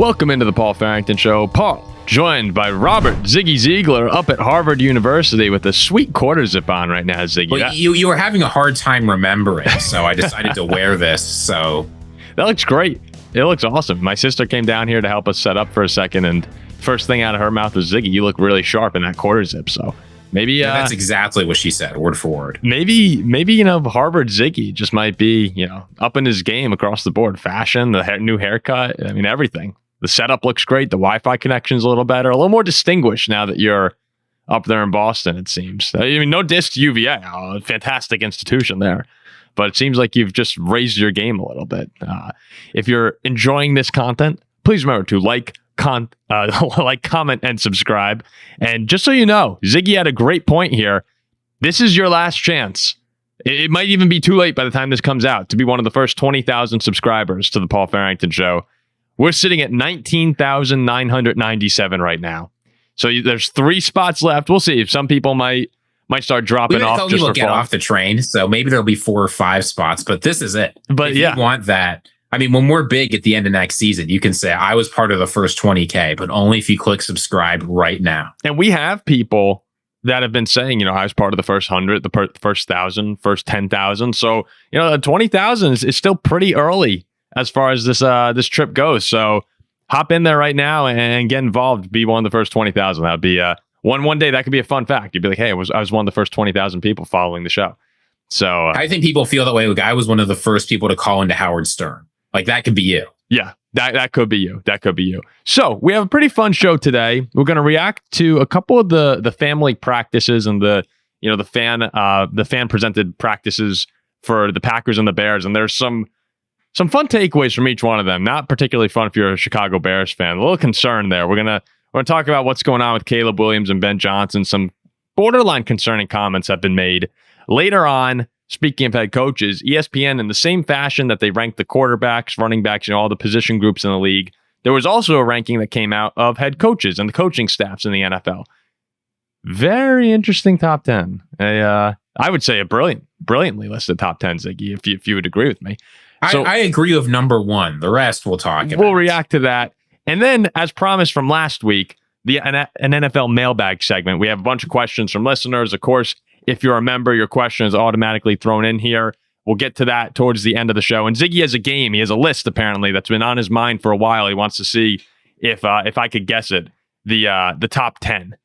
Welcome into the Paul Farrington Show. Paul, joined by Robert Ziggy Ziegler up at Harvard University with a sweet quarter zip on right now, Ziggy. Well, you were having a hard time remembering, so I decided to wear this. So that looks great. It looks awesome. My sister came down here to help us set up for a second, and first thing out of her mouth was, Ziggy, you look really sharp in that quarter zip. So maybe that's exactly what she said, word for word. Maybe Harvard Ziggy just might be up in his game across the board. Fashion, the new haircut, I mean everything. The setup looks great. The Wi-Fi connection's a little better, a little more distinguished now that you're up there in Boston, it seems. I mean, no diss to UVA, a fantastic institution there, but it seems like you've just raised your game a little bit. If you're enjoying this content, please remember to like, comment, and subscribe. And just so you know, Ziggy had a great point here. This is your last chance. It might even be too late by the time this comes out to be one of the first 20,000 subscribers to the Paul Farrington Show. We're sitting at 19,997 right now. So there's 3 spots left. We'll see if some people might start dropping off. Just for get off the train. So maybe there'll be 4 or 5 spots, but this is it. But if you want that. I mean, when we're big at the end of next season, you can say I was part of the first 20K, but only if you click subscribe right now. And we have people that have been saying, I was part of the first 100, the first 1,000, first 10,000. So, 20,000 is still pretty early as far as this trip goes. So hop in there right now and get involved. Be one of the first 20,000. That would be one day. That could be a fun fact. You'd be like, hey, I was one of the first 20,000 people following the show. So I think people feel that way. Like, I was one of the first people to call into Howard Stern. Like, that could be you. Yeah, that could be you. That could be you. So we have a pretty fun show today. We're going to react to a couple of the family practices and the fan presented practices for the Packers and the Bears. And there's some fun takeaways from each one of them. Not particularly fun if you're a Chicago Bears fan. A little concerned there. We're gonna talk about what's going on with Caleb Williams and Ben Johnson. Some borderline concerning comments have been made. Later on, speaking of head coaches, ESPN, in the same fashion that they ranked the quarterbacks, running backs, all the position groups in the league, there was also a ranking that came out of head coaches and the coaching staffs in the NFL. Very interesting top 10. I would say a brilliantly listed top 10, Ziggy, if you would agree with me. So, I agree with number 1. The rest we'll talk about. We'll react to that. And then, as promised from last week, an NFL Mailbag segment. We have a bunch of questions from listeners. Of course, if you're a member, your question is automatically thrown in here. We'll get to that towards the end of the show. And Ziggy has a game. He has a list, apparently, that's been on his mind for a while. He wants to see if I could guess it, the top 10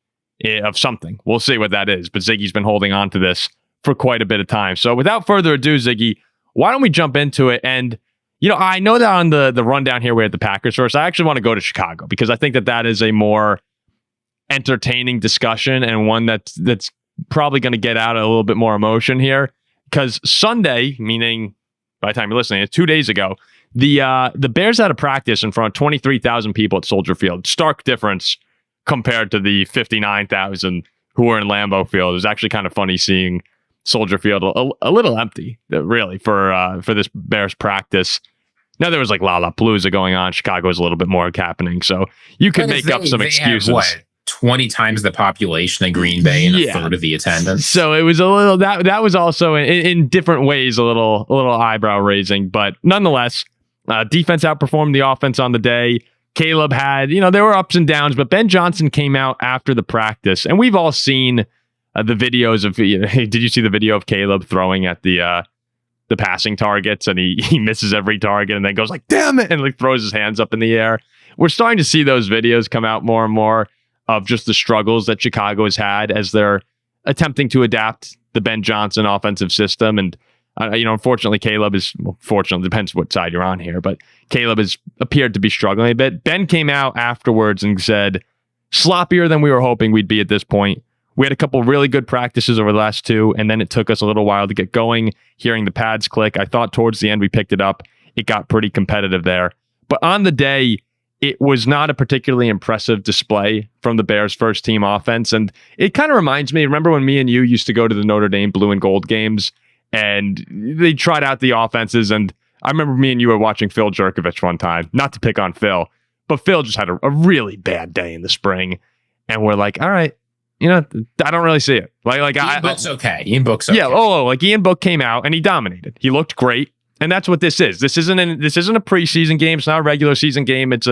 of something. We'll see what that is. But Ziggy's been holding on to this for quite a bit of time. So without further ado, Ziggy, why don't we jump into it? And, I know that on the rundown here, we're at the Packers first. I actually want to go to Chicago because I think that is a more entertaining discussion and one that's probably going to get out a little bit more emotion here. Because Sunday, meaning by the time you're listening, it's 2 days ago, the Bears had a practice in front of 23,000 people at Soldier Field. Stark difference compared to the 59,000 who were in Lambeau Field. It was actually kind of funny seeing Soldier Field a little empty, really, for this Bears practice. Now there was like Lollapalooza going on. Chicago was a little bit more happening, so you could make up some excuses. Had, 20 times the population of Green Bay and a third of the attendance. So it was a little that was also in different ways a little eyebrow raising, but nonetheless, defense outperformed the offense on the day. Caleb had, there were ups and downs, but Ben Johnson came out after the practice, and we've all seen the videos of, did you see the video of Caleb throwing at the passing targets, and he misses every target and then goes like, damn it, and like throws his hands up in the air. We're starting to see those videos come out more and more of just the struggles that Chicago has had as they're attempting to adapt the Ben Johnson offensive system. And, unfortunately, fortunately, depends what side you're on here, but Caleb has appeared to be struggling a bit. Ben came out afterwards and said, sloppier than we were hoping we'd be at this point. We had a couple really good practices over the last 2, and then it took us a little while to get going. Hearing the pads click, I thought towards the end we picked it up. It got pretty competitive there. But on the day, it was not a particularly impressive display from the Bears' first team offense. And it kind of reminds me, remember when me and you used to go to the Notre Dame blue and gold games and they tried out the offenses? And I remember me and you were watching Phil Jerkovich one time, not to pick on Phil, but Phil just had a really bad day in the spring. And we're like, all right, I don't really see it. Ian Book's okay. Ian Book's okay. Yeah. Ian Book came out and he dominated. He looked great. And that's what this is. This isn't a preseason game. It's not a regular season game. It's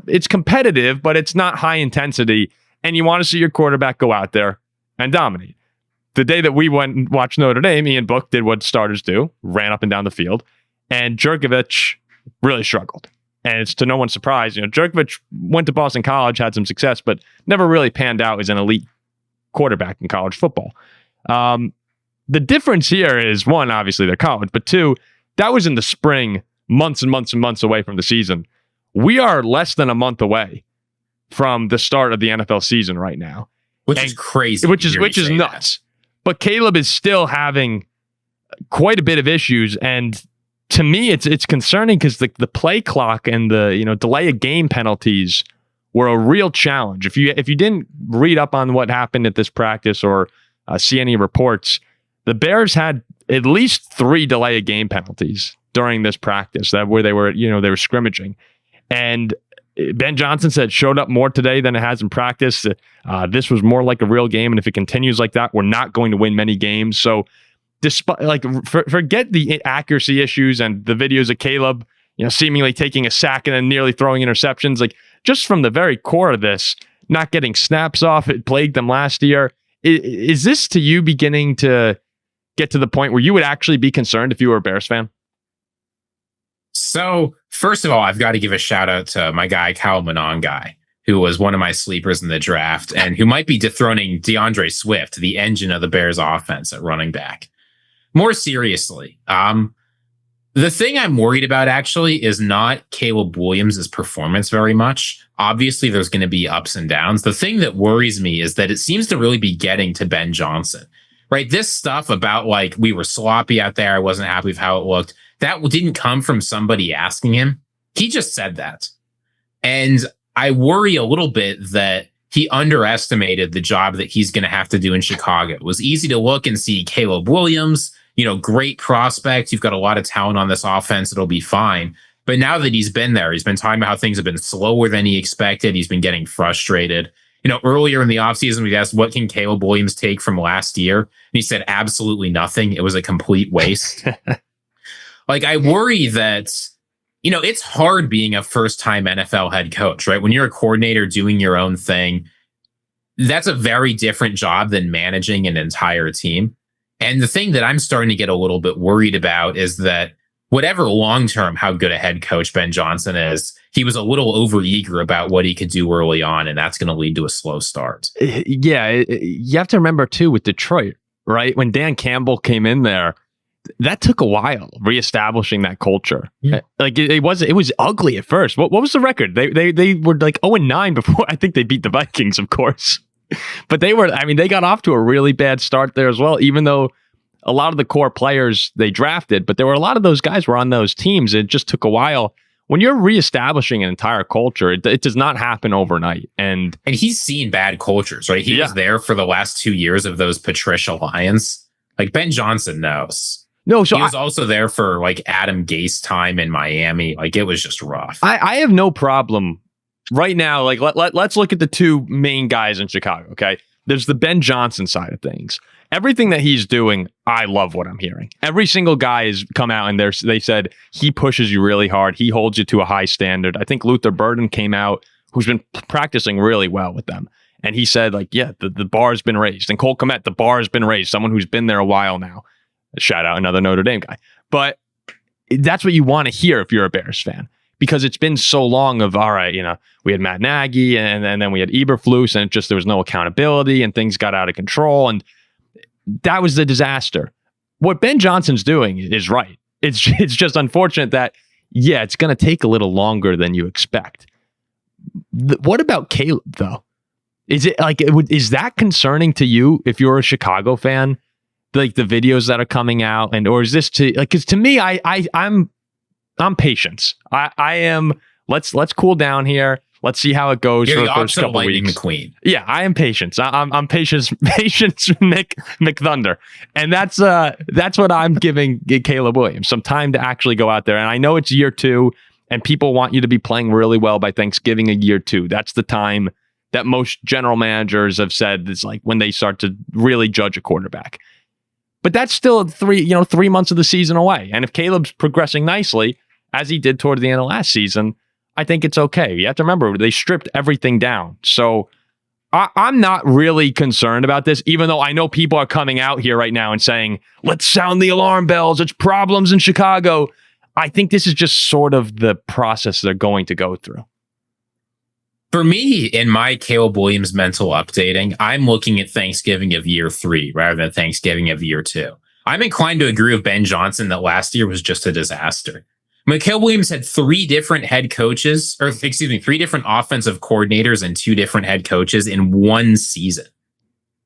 It's competitive, but it's not high intensity. And you want to see your quarterback go out there and dominate. The day that we went and watched Notre Dame, Ian Book did what starters do, ran up and down the field, and Jerkovich really struggled. And it's to no one's surprise. Jerkovich went to Boston College, had some success, but never really panned out as an elite quarterback in college football. The difference here is, one, obviously they're college, but two, that was in the spring, months and months and months away from the season. We are less than a month away from the start of the NFL season right now. Which is crazy. Which is nuts. That. But Caleb is still having quite a bit of issues, and to me, it's concerning because the play clock and the delay of game penalties were a real challenge. If you didn't read up on what happened at this practice or see any reports, the Bears had at least 3 delay of game penalties during this practice where they were scrimmaging, and Ben Johnson said showed up more today than it has in practice. This was more like a real game, and if it continues like that, we're not going to win many games. So, despite forget the accuracy issues and the videos of Caleb, seemingly taking a sack and then nearly throwing interceptions. Like just from the very core of this, not getting snaps off, it plagued them last year. Is this to you beginning to get to the point where you would actually be concerned if you were a Bears fan? So, first of all, I've got to give a shout out to my guy, Kyle Monangai, who was one of my sleepers in the draft and who might be dethroning DeAndre Swift, the engine of the Bears offense at running back. More seriously, the thing I'm worried about actually is not Caleb Williams' performance very much. Obviously, there's going to be ups and downs. The thing that worries me is that it seems to really be getting to Ben Johnson, right? This stuff about we were sloppy out there, I wasn't happy with how it looked. That didn't come from somebody asking him. He just said that. And I worry a little bit that he underestimated the job that he's going to have to do in Chicago. It was easy to look and see Caleb Williams, great prospect. You've got a lot of talent on this offense. It'll be fine. But now that he's been there, he's been talking about how things have been slower than he expected. He's been getting frustrated. Earlier in the offseason, we asked, what can Caleb Williams take from last year? And he said, absolutely nothing. It was a complete waste. I worry that, it's hard being a first-time NFL head coach, right? When you're a coordinator doing your own thing, that's a very different job than managing an entire team. And the thing that I'm starting to get a little bit worried about is that whatever long-term, how good a head coach Ben Johnson is, he was a little overeager about what he could do early on, and that's going to lead to a slow start. Yeah, you have to remember, too, with Detroit, right? When Dan Campbell came in there, that took a while reestablishing that culture. Yeah. It was ugly at first. What was the record? They were 0-9 before. I think they beat the Vikings, of course. But they got off to a really bad start there as well, even though a lot of the core players they drafted, but there were a lot of those guys were on those teams. It just took a while. When you're reestablishing an entire culture, it does not happen overnight. And he's seen bad cultures, right? He was there for the last 2 years of those Patricia Lions. Ben Johnson knows. No, so he was also there for Adam Gase time in Miami. It was just rough. I have no problem right now. Let's look at the 2 main guys in Chicago. Okay, there's the Ben Johnson side of things. Everything that he's doing, I love what I'm hearing. Every single guy has come out and they said he pushes you really hard. He holds you to a high standard. I think Luther Burden came out, who's been practicing really well with them. And he said, the bar's been raised. And Cole Kmet, the bar has been raised. Someone who's been there a while now. Shout out another Notre Dame guy. But that's what you want to hear if you're a Bears fan, because it's been so long of, all right, we had Matt Nagy and then we had Eberflus, and there was no accountability and things got out of control. And that was the disaster. What Ben Johnson's doing is right. It's just unfortunate that, it's going to take a little longer than you expect. What about Caleb, though? Is that concerning to you if you're a Chicago fan? The videos that are coming out, or is this because to me, I'm patience. I am. Let's cool down here. Let's see how it goes for the first couple weeks. McQueen. Yeah, I am patience. I'm patience. Patience, McThunder, and that's what I'm giving Caleb Williams, some time to actually go out there. And I know it's year 2, and people want you to be playing really well by Thanksgiving of year 2. That's the time that most general managers have said is when they start to really judge a quarterback. But that's still 3 months of the season away. And if Caleb's progressing nicely, as he did toward the end of last season, I think it's okay. You have to remember, they stripped everything down. So I'm not really concerned about this, even though I know people are coming out here right now and saying, let's sound the alarm bells. It's problems in Chicago. I think this is just sort of the process they're going to go through. For me, in my Caleb Williams mental updating, I'm looking at Thanksgiving of year 3 rather than Thanksgiving of year 2. I'm inclined to agree with Ben Johnson that last year was just a disaster. Caleb Williams had 3 different head coaches, 3 different offensive coordinators and 2 different head coaches in one season.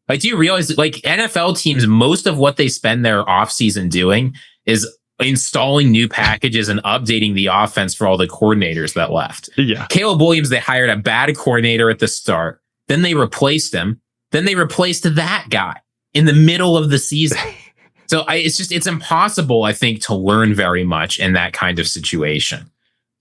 Like, do you realize that, like, NFL teams, most of what they spend their offseason doing is installing new packages and updating the offense for all the coordinators that left. Yeah. Caleb Williams, they hired a bad coordinator at the start. Then they replaced him. Then they replaced that guy in the middle of the season. So it's impossible, I think, to learn very much in that kind of situation.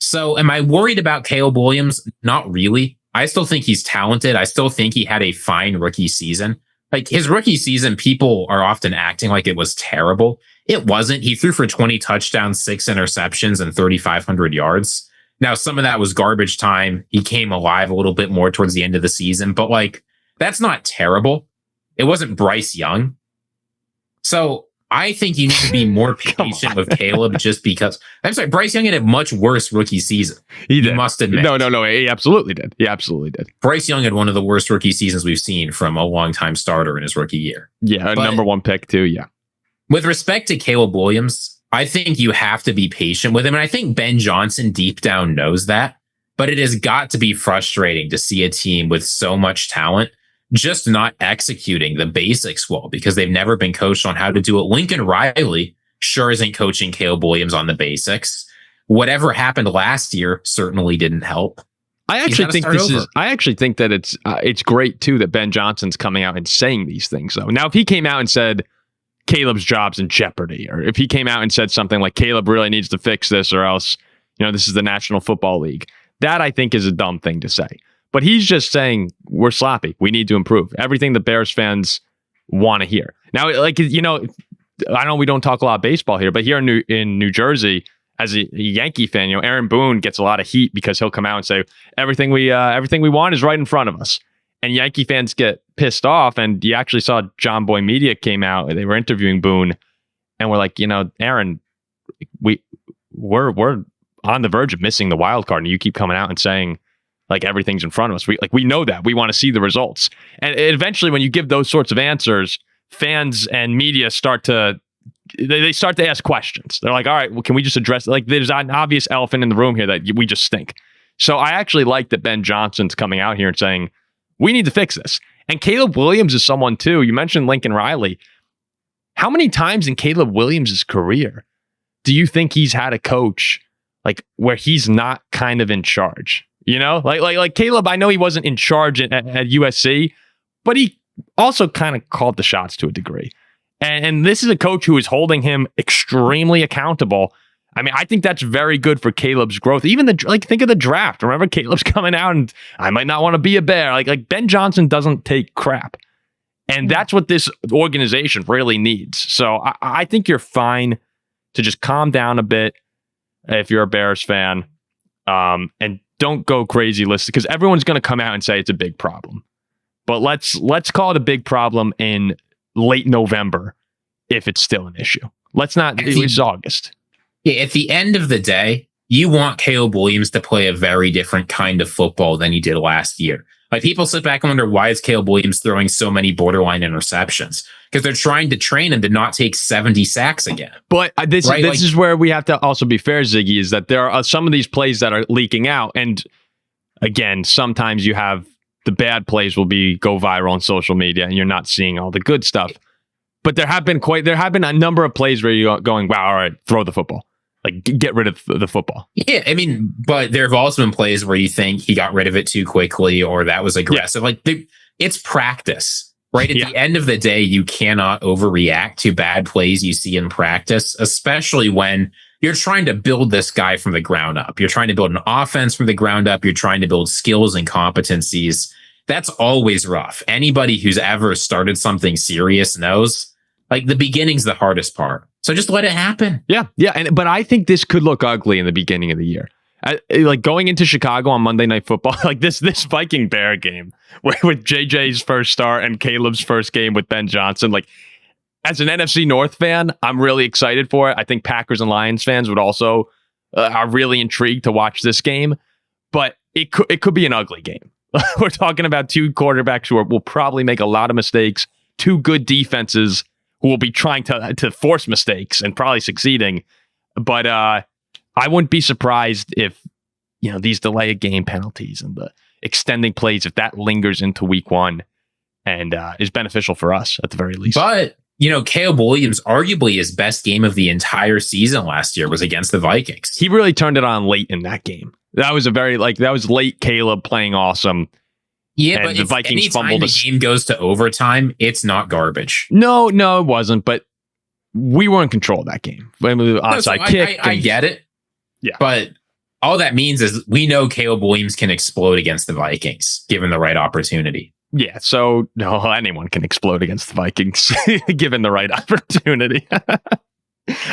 So am I worried about Caleb Williams? Not really. I still think he's talented. I still think he had a fine rookie season. Like, his rookie season, people are often acting like it was terrible. It wasn't. He threw for 20 touchdowns, 6 interceptions, and 3,500 yards. Now, some of that was garbage time. He came alive a little bit more towards the end of the season, but, like, that's not terrible. It wasn't Bryce Young. So I think you need to be more patient with Caleb just because. I'm sorry, Bryce Young had a much worse rookie season. He did. You must admit. No. He absolutely did. He absolutely did. Bryce Young had one of the worst rookie seasons we've seen from a longtime starter in his rookie year. Yeah, but number 1 pick too. Yeah. With respect to Caleb Williams, I think you have to be patient with him. And I think Ben Johnson deep down knows that. But it has got to be frustrating to see a team with so much talent just not executing the basics well because they've never been coached on how to do it. Lincoln Riley sure isn't coaching Caleb Williams on the basics. Whatever happened last year certainly didn't help. I actually think that it's great too that Ben Johnson's coming out and saying these things though. Now, if he came out and said Caleb's job's in jeopardy, or if he came out and said something like Caleb really needs to fix this or else, this is the National Football League, that I think is a dumb thing to say. But he's just saying we're sloppy. We need to improve. Everything the Bears fans want to hear. Now, like, I know we don't talk a lot of baseball here, but here in New Jersey, as a Yankee fan, Aaron Boone gets a lot of heat because he'll come out and say everything we want is right in front of us. And Yankee fans get pissed off. And you actually saw John Boy Media came out and they were interviewing Boone, and we're like, Aaron, we're on the verge of missing the wild card, and you keep coming out and saying like everything's in front of us. We know that. We want to see the results. And eventually when you give those sorts of answers, fans and media start to ask questions. They're like, all right, well, can we just address, like, there's an obvious elephant in the room here that we just stink. So I actually like that Ben Johnson's coming out here and saying, we need to fix this. And Caleb Williams is someone too. You mentioned Lincoln Riley. How many times in Caleb Williams' career do you think he's had a coach like where he's not kind of in charge? Like Caleb, I know he wasn't in charge at USC, but he also kind of called the shots to a degree. And this is a coach who is holding him extremely accountable. I mean, I think that's very good for Caleb's growth. Even think of the draft. Remember, Caleb's coming out and I might not want to be a Bear. Like Ben Johnson doesn't take crap. And that's what this organization really needs. So I think you're fine to just calm down a bit if you're a Bears fan, and don't go crazy listed because everyone's going to come out and say it's a big problem. But let's call it a big problem in late November if it's still an issue. Let's not. It's August. Yeah, at the end of the day, you want Caleb Williams to play a very different kind of football than he did last year. Like, people sit back and wonder, why is Caleb Williams throwing so many borderline interceptions? Because they're trying to train him to not take 70 sacks again. But this is where we have to also be fair, Ziggy, is that there are some of these plays that are leaking out. And again, sometimes you have the bad plays will go viral on social media and you're not seeing all the good stuff. But there have been a number of plays where you're going, wow, all right, throw the football. Like, get rid of the football. Yeah, I mean, but there have also been plays where you think he got rid of it too quickly or that was aggressive. Yeah. Like, it's practice, right? At the end of the day, you cannot overreact to bad plays you see in practice, especially when you're trying to build this guy from the ground up. You're trying to build an offense from the ground up. You're trying to build skills and competencies. That's always rough. Anybody who's ever started something serious knows, like, the beginning's the hardest part. So just let it happen. Yeah. But I think this could look ugly in the beginning of the year. Like going into Chicago on Monday Night Football, like this Viking Bear game with JJ's first start and Caleb's first game with Ben Johnson. Like as an NFC North fan, I'm really excited for it. I think Packers and Lions fans would also are really intrigued to watch this game, but it could be an ugly game. We're talking about two quarterbacks who will probably make a lot of mistakes, two good defenses who will be trying to force mistakes and probably succeeding. But I wouldn't be surprised if, these delay of game penalties and the extending plays, if that lingers into week one and is beneficial for us at the very least. But, Caleb Williams, arguably his best game of the entire season last year was against the Vikings. He really turned it on late in that game. That was that was late Caleb playing awesome. Yeah, but the Vikings fumbled. The game goes to overtime, it's not garbage. No, it wasn't. But we were in control of that game. Onside kick. I get it. Yeah. But all that means is we know Caleb Williams can explode against the Vikings, given the right opportunity. Yeah. So no, anyone can explode against the Vikings, given the right opportunity.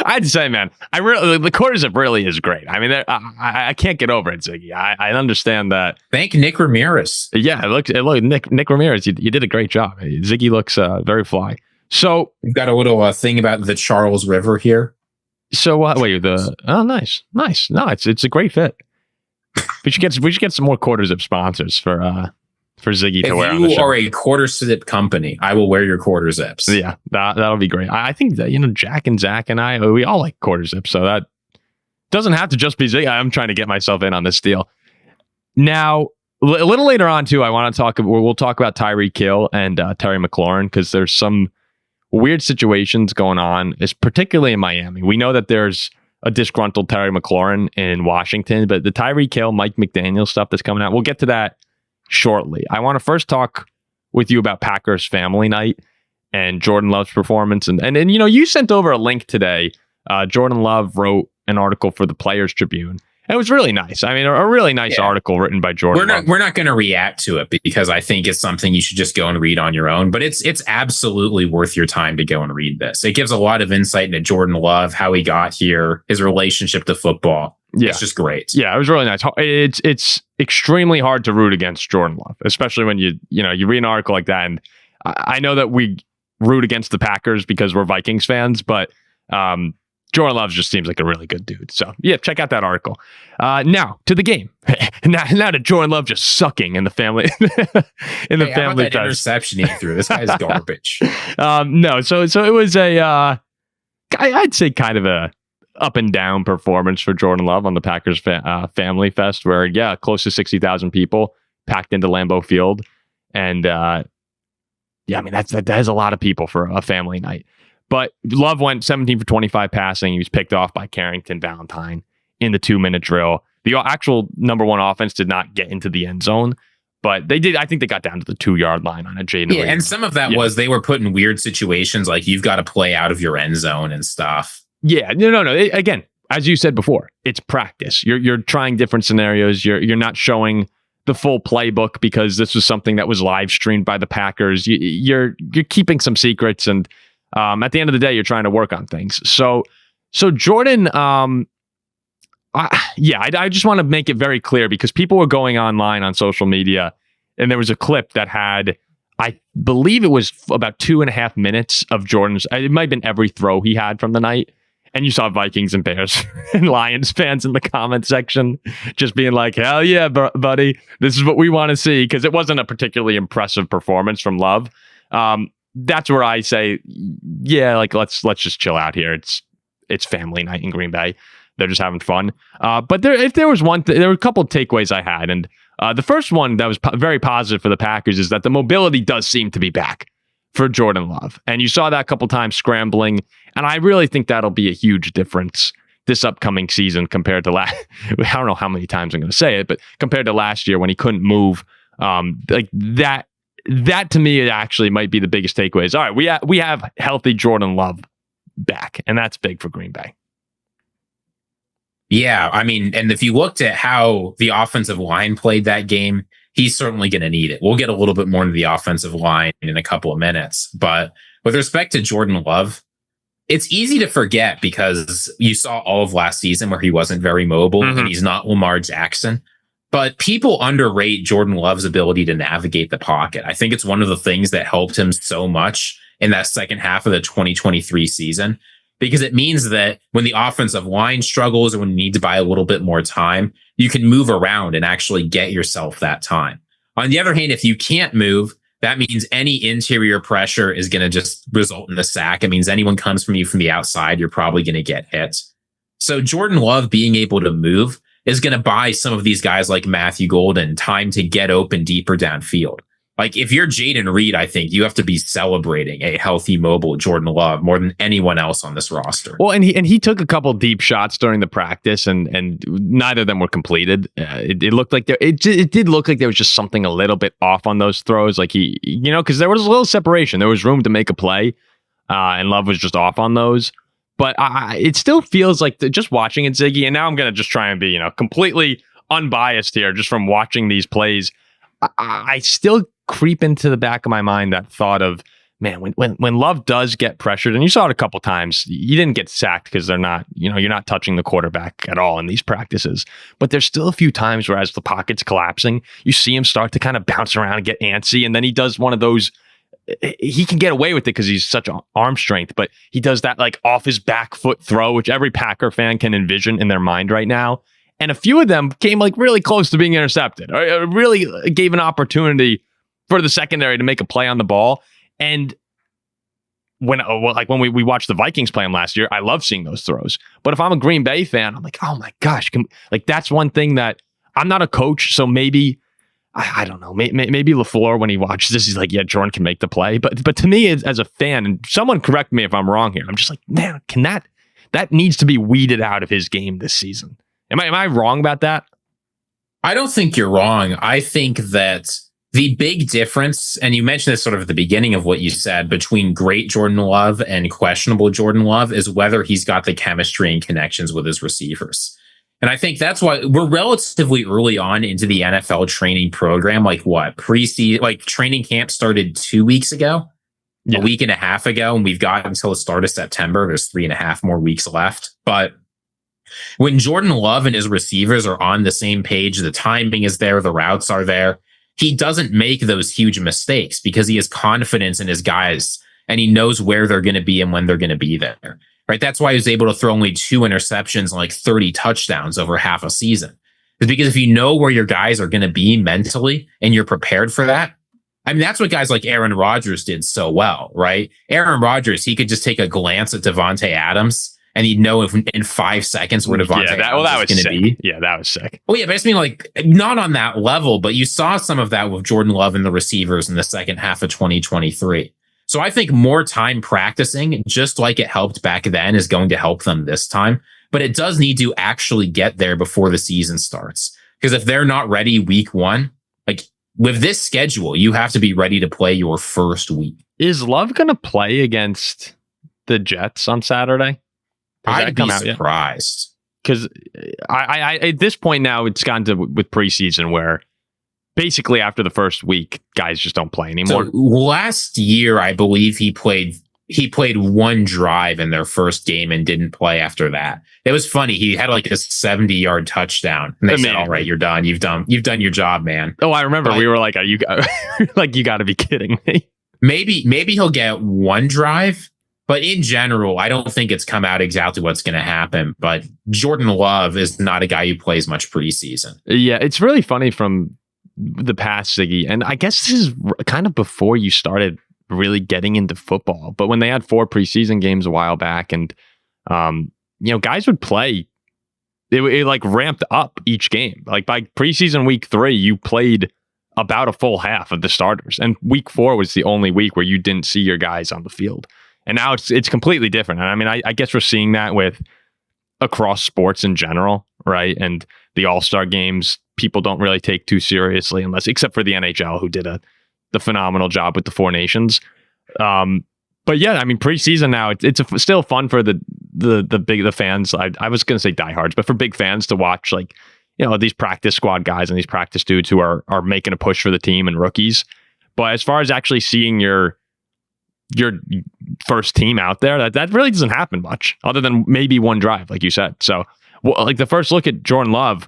I'd say, man, the quarter zip really is great. I mean, I can't get over it, Ziggy. I understand that. Thank Nick Ramirez. Yeah, look, Nick Ramirez, you did a great job. Ziggy looks very fly. So we've got a little thing about the Charles River here. So nice. No, it's a great fit. We should get some more quarter zip sponsors for Ziggy to wear on the show. If you are a quarter zip company, I will wear your quarter zips. Yeah, that'll be great. I think that, Jack and Zach and I, we all like quarter zips, so that doesn't have to just be Ziggy. I'm trying to get myself in on this deal. Now, a little later on too, we'll talk about Tyreek Hill and Terry McLaurin, because there's some weird situations going on, is particularly in Miami. We know that there's a disgruntled Terry McLaurin in Washington, but the Tyreek Hill, Mike McDaniel stuff that's coming out, we'll get to that shortly. I want to first talk with you about Packers family night and Jordan Love's performance. And you sent over a link today. Jordan Love wrote an article for the Players Tribune. And it was really nice. I mean, a really nice article written by Jordan Love. We're not going to react to it because I think it's something you should just go and read on your own. But it's absolutely worth your time to go and read this. It gives a lot of insight into Jordan Love, how he got here, his relationship to football. Yeah. It's just great. Yeah, it was really nice. It's extremely hard to root against Jordan Love, especially when you read an article like that. And I know that we root against the Packers because we're Vikings fans, but Jordan Love just seems like a really good dude. So yeah, check out that article. Now to the game. now to Jordan Love just sucking in the family in the family. How about that interception he threw? This guy's garbage. No, so it was I'd say kind of a up and down performance for Jordan Love on the Packers Family Fest, where close to 60,000 people packed into Lambeau Field, and I mean that is a lot of people for a family night. But Love went 17 for 25 passing. He was picked off by Carrington Valentine in the 2-minute drill. The actual number one offense did not get into the end zone, but they did. I think they got down to the 2-yard line on a Jaden. Yeah, and some of that was they were put in weird situations, like you've got to play out of your end zone and stuff. Yeah, no. Again, as you said before, it's practice. You're trying different scenarios. You're not showing the full playbook because this was something that was live streamed by the Packers. You're keeping some secrets, and at the end of the day, you're trying to work on things. So Jordan, I just want to make it very clear because people were going online on social media, and there was a clip that had, I believe it was about 2.5 minutes of Jordan's. It might have been every throw he had from the night. And you saw Vikings and Bears and Lions fans in the comment section just being like, hell yeah, buddy. This is what we want to see, because it wasn't a particularly impressive performance from Love. That's where I say, let's just chill out here. It's family night in Green Bay. They're just having fun. But there were a couple of takeaways I had. And the first one that was very positive for the Packers is that the mobility does seem to be back for Jordan Love. And you saw that a couple times scrambling. And I really think that'll be a huge difference this upcoming season compared to I don't know how many times I'm going to say it, but compared to last year when he couldn't move, like that to me, it actually might be the biggest takeaways. All right, we have healthy Jordan Love back, and that's big for Green Bay. Yeah, I mean, and if you looked at how the offensive line played that game, he's certainly going to need it. We'll get a little bit more into the offensive line in a couple of minutes, but with respect to Jordan Love, It's easy to forget because you saw all of last season where he wasn't very mobile and he's not Lamar Jackson. But people underrate Jordan Love's ability to navigate the pocket. I think it's one of the things that helped him so much in that second half of the 2023 season, because it means that when the offensive line struggles or when you need to buy a little bit more time, you can move around and actually get yourself that time. On the other hand, if you can't move, that means any interior pressure is going to just result in the sack. It means anyone comes from you from the outside, you're probably going to get hit. So Jordan Love being able to move is going to buy some of these guys like Matthew Golden time to get open deeper downfield. Like if you're Jaden Reed, I think you have to be celebrating a healthy, mobile Jordan Love more than anyone else on this roster. Well, and he took a couple deep shots during the practice, and neither of them were completed. It looked like it did look like there was just something a little bit off on those throws. Like because there was a little separation, there was room to make a play, and Love was just off on those. But it still feels like just watching it, Ziggy, and now I'm going to just try and be, completely unbiased here just from watching these plays. I still creep into the back of my mind that thought of, man, when Love does get pressured, and you saw it a couple times, you didn't get sacked because they're not, you're not touching the quarterback at all in these practices. But there's still a few times where as the pocket's collapsing, you see him start to kind of bounce around and get antsy, and then he does one of those. He can get away with it because he's such arm strength, but he does that like off his back foot throw, which every Packer fan can envision in their mind right now. And a few of them came like really close to being intercepted. Or really gave an opportunity for the secondary to make a play on the ball. And when we watched the Vikings play him last year, I love seeing those throws. But if I'm a Green Bay fan, I'm like, oh my gosh, that's one thing that I'm not a coach, so maybe. I don't know. Maybe LaFleur, when he watches this, he's like, yeah, Jordan can make the play. But to me, as a fan, and someone correct me if I'm wrong here, I'm just like, man, that needs to be weeded out of his game this season. Am I wrong about that? I don't think you're wrong. I think that the big difference, and you mentioned this sort of at the beginning of what you said, between great Jordan Love and questionable Jordan Love is whether he's got the chemistry and connections with his receivers. And I think that's why we're relatively early on into the NFL training program. Like preseason, like training camp started 2 weeks ago, a week and a half ago, and we've got until the start of September. There's 3.5 more weeks left. But when Jordan Love and his receivers are on the same page, the timing is there, the routes are there, he doesn't make those huge mistakes because he has confidence in his guys and he knows where they're going to be and when they're going to be there. Right? That's why he was able to throw only 2 interceptions and like 30 touchdowns over half a season. It's because if you know where your guys are going to be mentally and you're prepared for that, I mean, that's what guys like Aaron Rodgers did so well, right? Aaron Rodgers, he could just take a glance at Devontae Adams and he'd know if in 5 seconds where Devontae Adams is going to be. Yeah, that was sick. Oh yeah, but I just mean like not on that level, but you saw some of that with Jordan Love and the receivers in the second half of 2023. So I think more time practicing, just like it helped back then, is going to help them this time. But it does need to actually get there before the season starts. Because if they're not ready week 1, like with this schedule, you have to be ready to play your first week. Is Love going to play against the Jets on Saturday? I'd be surprised. Because I at this point now, it's gone to with preseason where basically after the first week, guys just don't play anymore. So last year, I believe he played 1 drive in their first game and didn't play after that. It was funny. He had like a 70-yard touchdown. And they said, all right, you're done. You've done your job, man. Oh, I remember we were like, are you like, you got to be kidding me. Maybe he'll get 1 drive. But in general, I don't think it's come out exactly what's going to happen. But Jordan Love is not a guy who plays much preseason. Yeah, it's really funny from the past, Ziggy. And I guess this is kind of before you started really getting into football. But when they had 4 preseason games a while back and, guys would play, it like ramped up each game. Like by preseason week 3, you played about a full half of the starters. And week 4 was the only week where you didn't see your guys on the field. And now it's completely different. And I mean, I guess we're seeing that with across sports in general, right? And the All-Star games, people don't really take too seriously except for the NHL, who did the phenomenal job with the 4 nations. But yeah, I mean, preseason now, it's still fun for the fans. I was going to say diehards, but for big fans to watch, like, these practice squad guys and these practice dudes who are making a push for the team and rookies. But as far as actually seeing your your first team out there. That really doesn't happen much, other than maybe one drive, like you said. So, like the first look at Jordan Love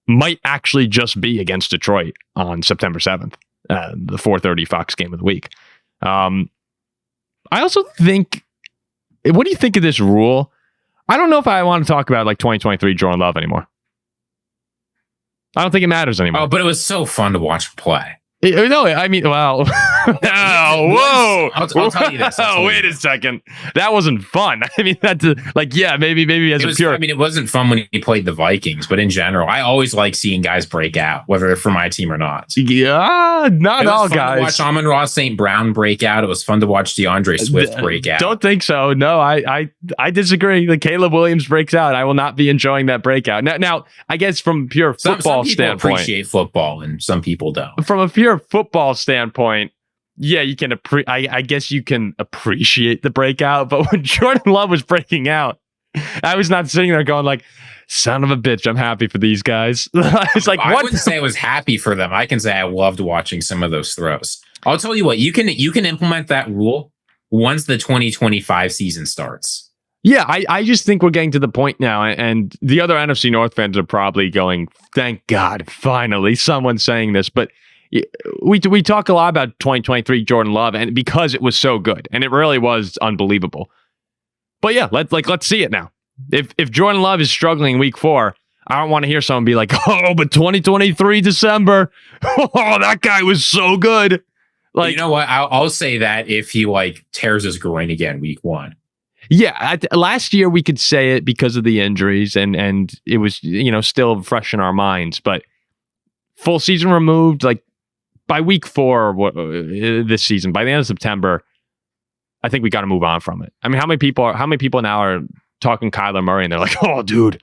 might actually just be against Detroit on September 7th, the 4:30 Fox game of the week. I also think, what do you think of this rule? I don't know if I want to talk about like 2023 Jordan Love anymore. I don't think it matters anymore. Oh, but it was so fun to watch him play. No, I mean, well, whoa. I'll tell you this. Wait a second. That wasn't fun. I mean, that's maybe as a pure. I mean, it wasn't fun when he played the Vikings, but in general, I always like seeing guys break out, whether they're for my team or not. Yeah, not all guys. It was fun to watch Amon-Ra St. Brown break out. It was fun to watch DeAndre Swift break out. Don't think so. No, I disagree. The Caleb Williams breaks out. I will not be enjoying that breakout. Now, I guess from pure football some standpoint, appreciate football and some people don't. From a pure football standpoint, yeah, you can I guess you can appreciate the breakout, but when Jordan Love was breaking out, I was not sitting there going like, son of a bitch, I'm happy for these guys. I was like, I wouldn't say I was happy for them. I can say I loved watching some of those throws. I'll tell you what, you can implement that rule once the 2025 season starts. Yeah, I just think we're getting to the point now, and the other NFC North fans are probably going, thank God, finally someone's saying this, but we talk a lot about 2023 Jordan Love, and because it was so good, and it really was unbelievable. But yeah, let's see it now. If Jordan Love is struggling in week 4, I don't want to hear someone be like, oh, but 2023 December, oh, that guy was so good. Like, you know what? I'll say that if he like tears his groin again week 1. Yeah, last year we could say it because of the injuries, and it was still fresh in our minds. But full season removed, like by week 4 this season, by the end of September, I think we got to move on from it. I mean, how many people now are talking Kyler Murray and they're like, oh, dude,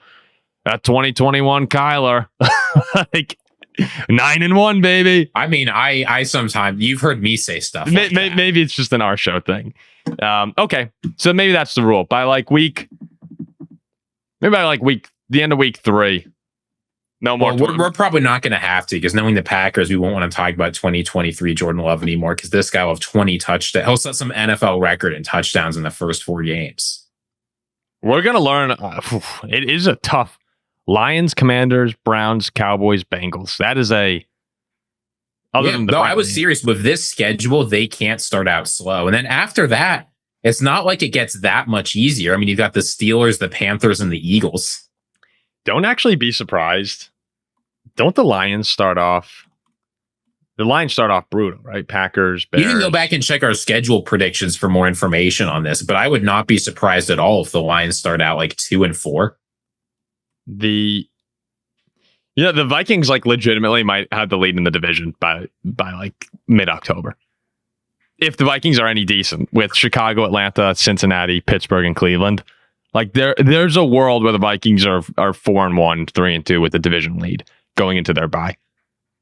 that 2021 Kyler, like 9-1, baby. I mean, I sometimes, you've heard me say stuff like that. Maybe it's just an our show thing. Okay, so maybe that's the rule. By the end of week 3. No more. Well, we're probably not going to have to, because knowing the Packers, we won't want to talk about 2023 Jordan Love anymore, because this guy will have 20 touchdowns. He'll set some NFL record in touchdowns in the first 4 games. We're going to learn. It is a tough Lions, Commanders, Browns, Cowboys, Bengals. That is a. I was serious. With this schedule, they can't start out slow. And then after that, it's not like it gets that much easier. I mean, you've got the Steelers, the Panthers, and the Eagles. Don't actually be surprised. Don't the Lions start off? The Lions start off brutal, right? Packers, Bears. You can go back and check our schedule predictions for more information on this, but I would not be surprised at all if the Lions start out like 2-4. The Vikings like legitimately might have the lead in the division by like mid-October. If the Vikings are any decent with Chicago, Atlanta, Cincinnati, Pittsburgh, and Cleveland, like there's a world where the Vikings are 4-1, 3-2 with the division lead going into their bye.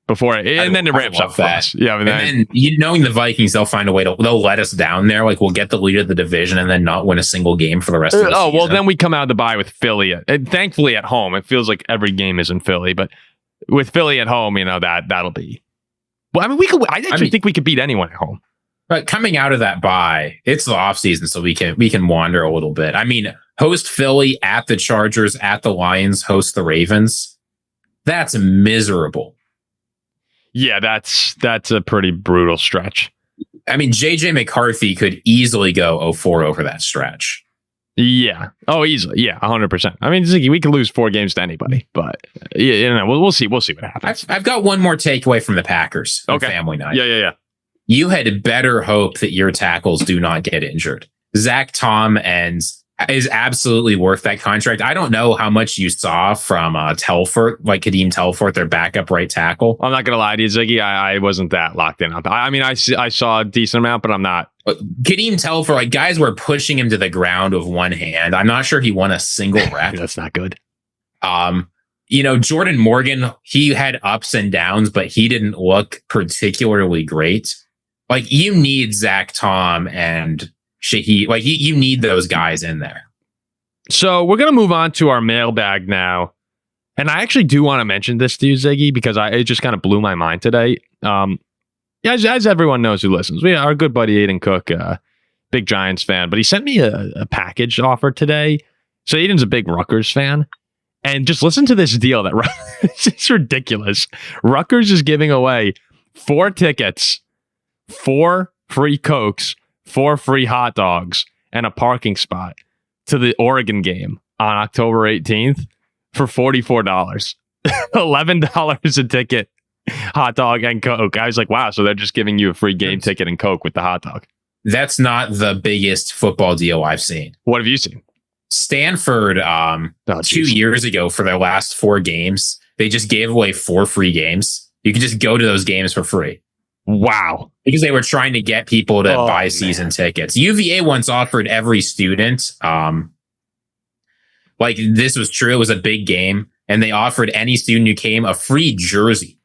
And then it ramps up fast. Yeah, and then knowing the Vikings, they'll find a way they'll let us down there. Like we'll get the lead of the division and then not win a single game for the rest of the season. Oh, well, then we come out of the bye with Philly. Thankfully at home. It feels like every game is in Philly, but with Philly at home, that'll be. Well, I mean, I think we could beat anyone at home. But coming out of that bye, it's the offseason, so we can wander a little bit. I mean, host Philly, at the Chargers, at the Lions, host the Ravens. That's miserable. Yeah, that's a pretty brutal stretch. I mean, JJ McCarthy could easily go 0-4 over that stretch. Yeah. Oh, easily. Yeah, 100%. I mean, Ziggy, we can lose 4 games to anybody, but we'll see. We'll see what happens. I've got one more takeaway from the Packers. Okay. Family night. Yeah. You had better hope that your tackles do not get injured. Zach Tom is absolutely worth that contract. I don't know how much you saw from Telfort, like Kadeem Telfort, their backup right tackle. I'm not going to lie to you, Ziggy. I wasn't that locked in. I mean, I saw a decent amount, but I'm not. Kadeem Telfort, like guys were pushing him to the ground with one hand. I'm not sure he won a single rep. That's not good. Jordan Morgan, he had ups and downs, but he didn't look particularly great. Like you need Zach Tom and Shaheed, like you need those guys in there. So we're going to move on to our mailbag now. And I actually do want to mention this to you, Ziggy, because it just kind of blew my mind today. As everyone knows who listens, our good buddy Aiden Cook big Giants fan, but he sent me a package offer today. So Aiden's a big Rutgers fan. And just listen to this deal that it's ridiculous. Rutgers is giving away 4 tickets, 4 free Cokes, 4 free hot dogs, and a parking spot to the Oregon game on October 18th for $44. $11 a ticket, hot dog, and Coke. I was like, wow, so they're just giving you a free game ticket and Coke with the hot dog. That's not the biggest football deal I've seen. What have you seen? Stanford, 2 years ago for their last 4 games, they just gave away 4 free games. You can just go to those games for free. Wow. Because they were trying to get people to buy season tickets. UVA once offered every student, like this was true, it was a big game, and they offered any student who came a free jersey.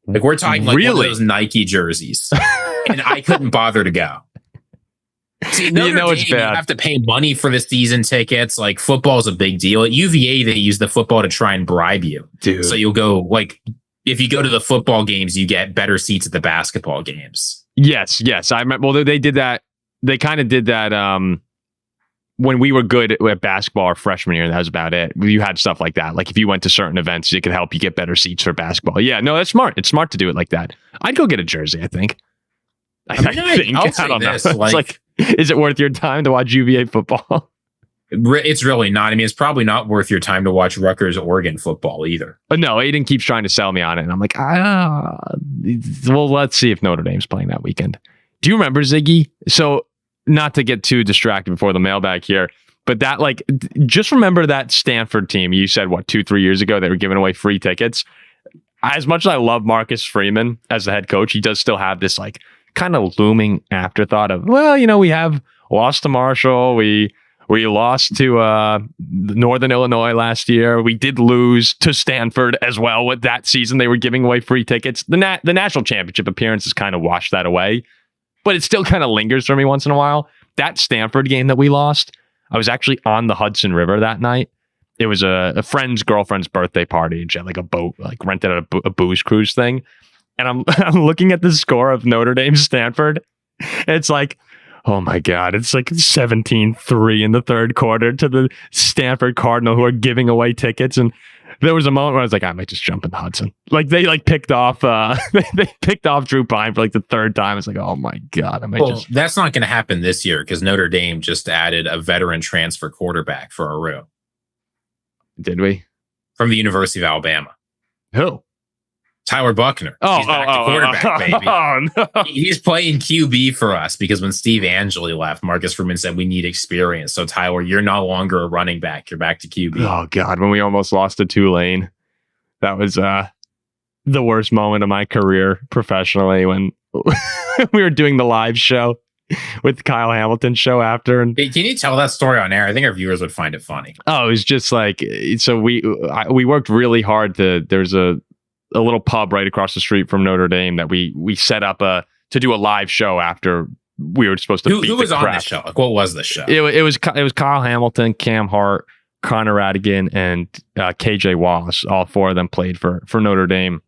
Like we're talking like one of those Nike jerseys. And I couldn't bother to go. See, Notre Dame, it's bad. You have to pay money for the season tickets. Like football is a big deal. At UVA, they use the football to try and bribe you. Dude. So you'll go like, if you go to the football games, you get better seats at the basketball games. Yes. I remember. Well, they did that. They kind of did that when we were good at basketball our freshman year. That was about it. You had stuff like that. Like if you went to certain events, it could help you get better seats for basketball. Yeah, no, that's smart. It's smart to do it like that. I'd go get a jersey, I think. I don't know. It's like, is it worth your time to watch UVA football? It's really not. I mean, it's probably not worth your time to watch Rutgers Oregon football either. But no, Aiden keeps trying to sell me on it. And I'm like, well, let's see if Notre Dame's playing that weekend. Do you remember Ziggy? So not to get too distracted before the mailbag here, but that like, just remember that Stanford team. You said, 2-3 years ago, they were giving away free tickets. As much as I love Marcus Freeman as the head coach, he does still have this like kind of looming afterthought of, we have lost to Marshall. We lost to Northern Illinois last year. We did lose to Stanford as well with that season. They were giving away free tickets. The national championship appearances kind of washed that away, but it still kind of lingers for me once in a while. That Stanford game that we lost, I was actually on the Hudson River that night. It was a friend's girlfriend's birthday party, and she had like a boat, like rented a booze cruise thing. And I'm looking at the score of Notre Dame Stanford. It's like, oh my God, it's like 17-3 in the third quarter to the Stanford Cardinal, who are giving away tickets. And there was a moment where I was like, I might just jump in the Hudson. Like they like picked off they picked off Drew Pine for like the third time. It's like, oh my God, that's not going to happen this year because Notre Dame just added a veteran transfer quarterback for Aru. Did we? From the University of Alabama. Who? Tyler Buckner. He's back to quarterback, baby. No. He's playing QB for us because when Steve Angeli left, Marcus Freeman said we need experience. So Tyler, you're no longer a running back. You're back to QB. Oh God, when we almost lost to Tulane, that was the worst moment of my career professionally when we were doing the live show with Kyle Hamilton's show after. And can you tell that story on air? I think our viewers would find it funny. Oh, it was just like, so we worked really hard there's a little pub right across the street from Notre Dame that we set up to do a live show after we were supposed to. Who was on the show? Like, what was the show? It was Kyle Hamilton, Cam Hart, Connor Radigan, and KJ Wallace. All 4 of them played for Notre Dame.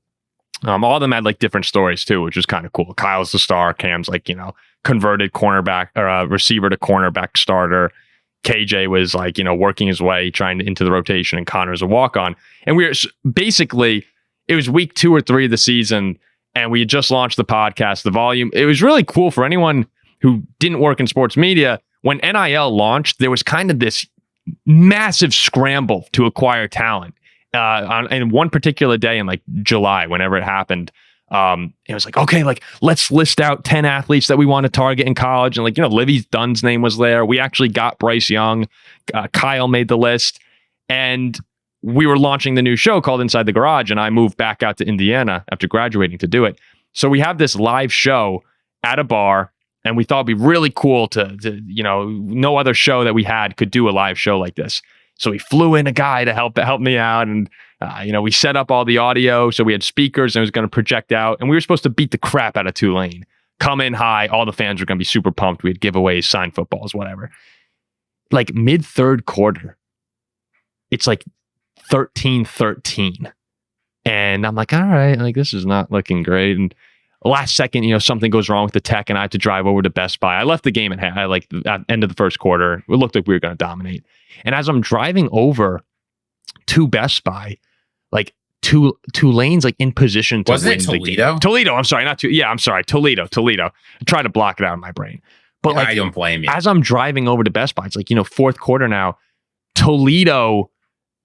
All of them had like different stories too, which was kind of cool. Kyle's the star. Cam's like, converted cornerback or receiver to cornerback starter. KJ was like, working his way into the rotation, and Connor's a walk-on. And we were basically, it was week 2 or 3 of the season, and we had just launched the podcast. The volume, it was really cool for anyone who didn't work in sports media. When NIL launched, there was kind of this massive scramble to acquire talent. On one particular day in like July, whenever it happened, it was like, okay, like let's list out 10 athletes that we want to target in college. And like, Livy Dunn's name was there. We actually got Bryce Young. Kyle made the list. And we were launching the new show called Inside the Garage, and I moved back out to Indiana after graduating to do it. So we have this live show at a bar, and we thought it'd be really cool to no other show that we had could do a live show like this. So we flew in a guy to help me out, and we set up all the audio, so we had speakers, and it was going to project out, and we were supposed to beat the crap out of Tulane. Come in high, all the fans were going to be super pumped. We'd giveaways, signed footballs, whatever. Like mid-third quarter, it's like 13-13. And I'm like, all right, like this is not looking great. And last second, something goes wrong with the tech and I have to drive over to Best Buy. I left the game at the end of the first quarter. It looked like we were going to dominate. And as I'm driving over to Best Buy, like two lanes like in position to Wasn't it Toledo? Toledo, I'm sorry, I'm sorry, Toledo. I try to block it out in my brain. But I don't blame you. As I'm driving over to Best Buy, it's like, fourth quarter now, Toledo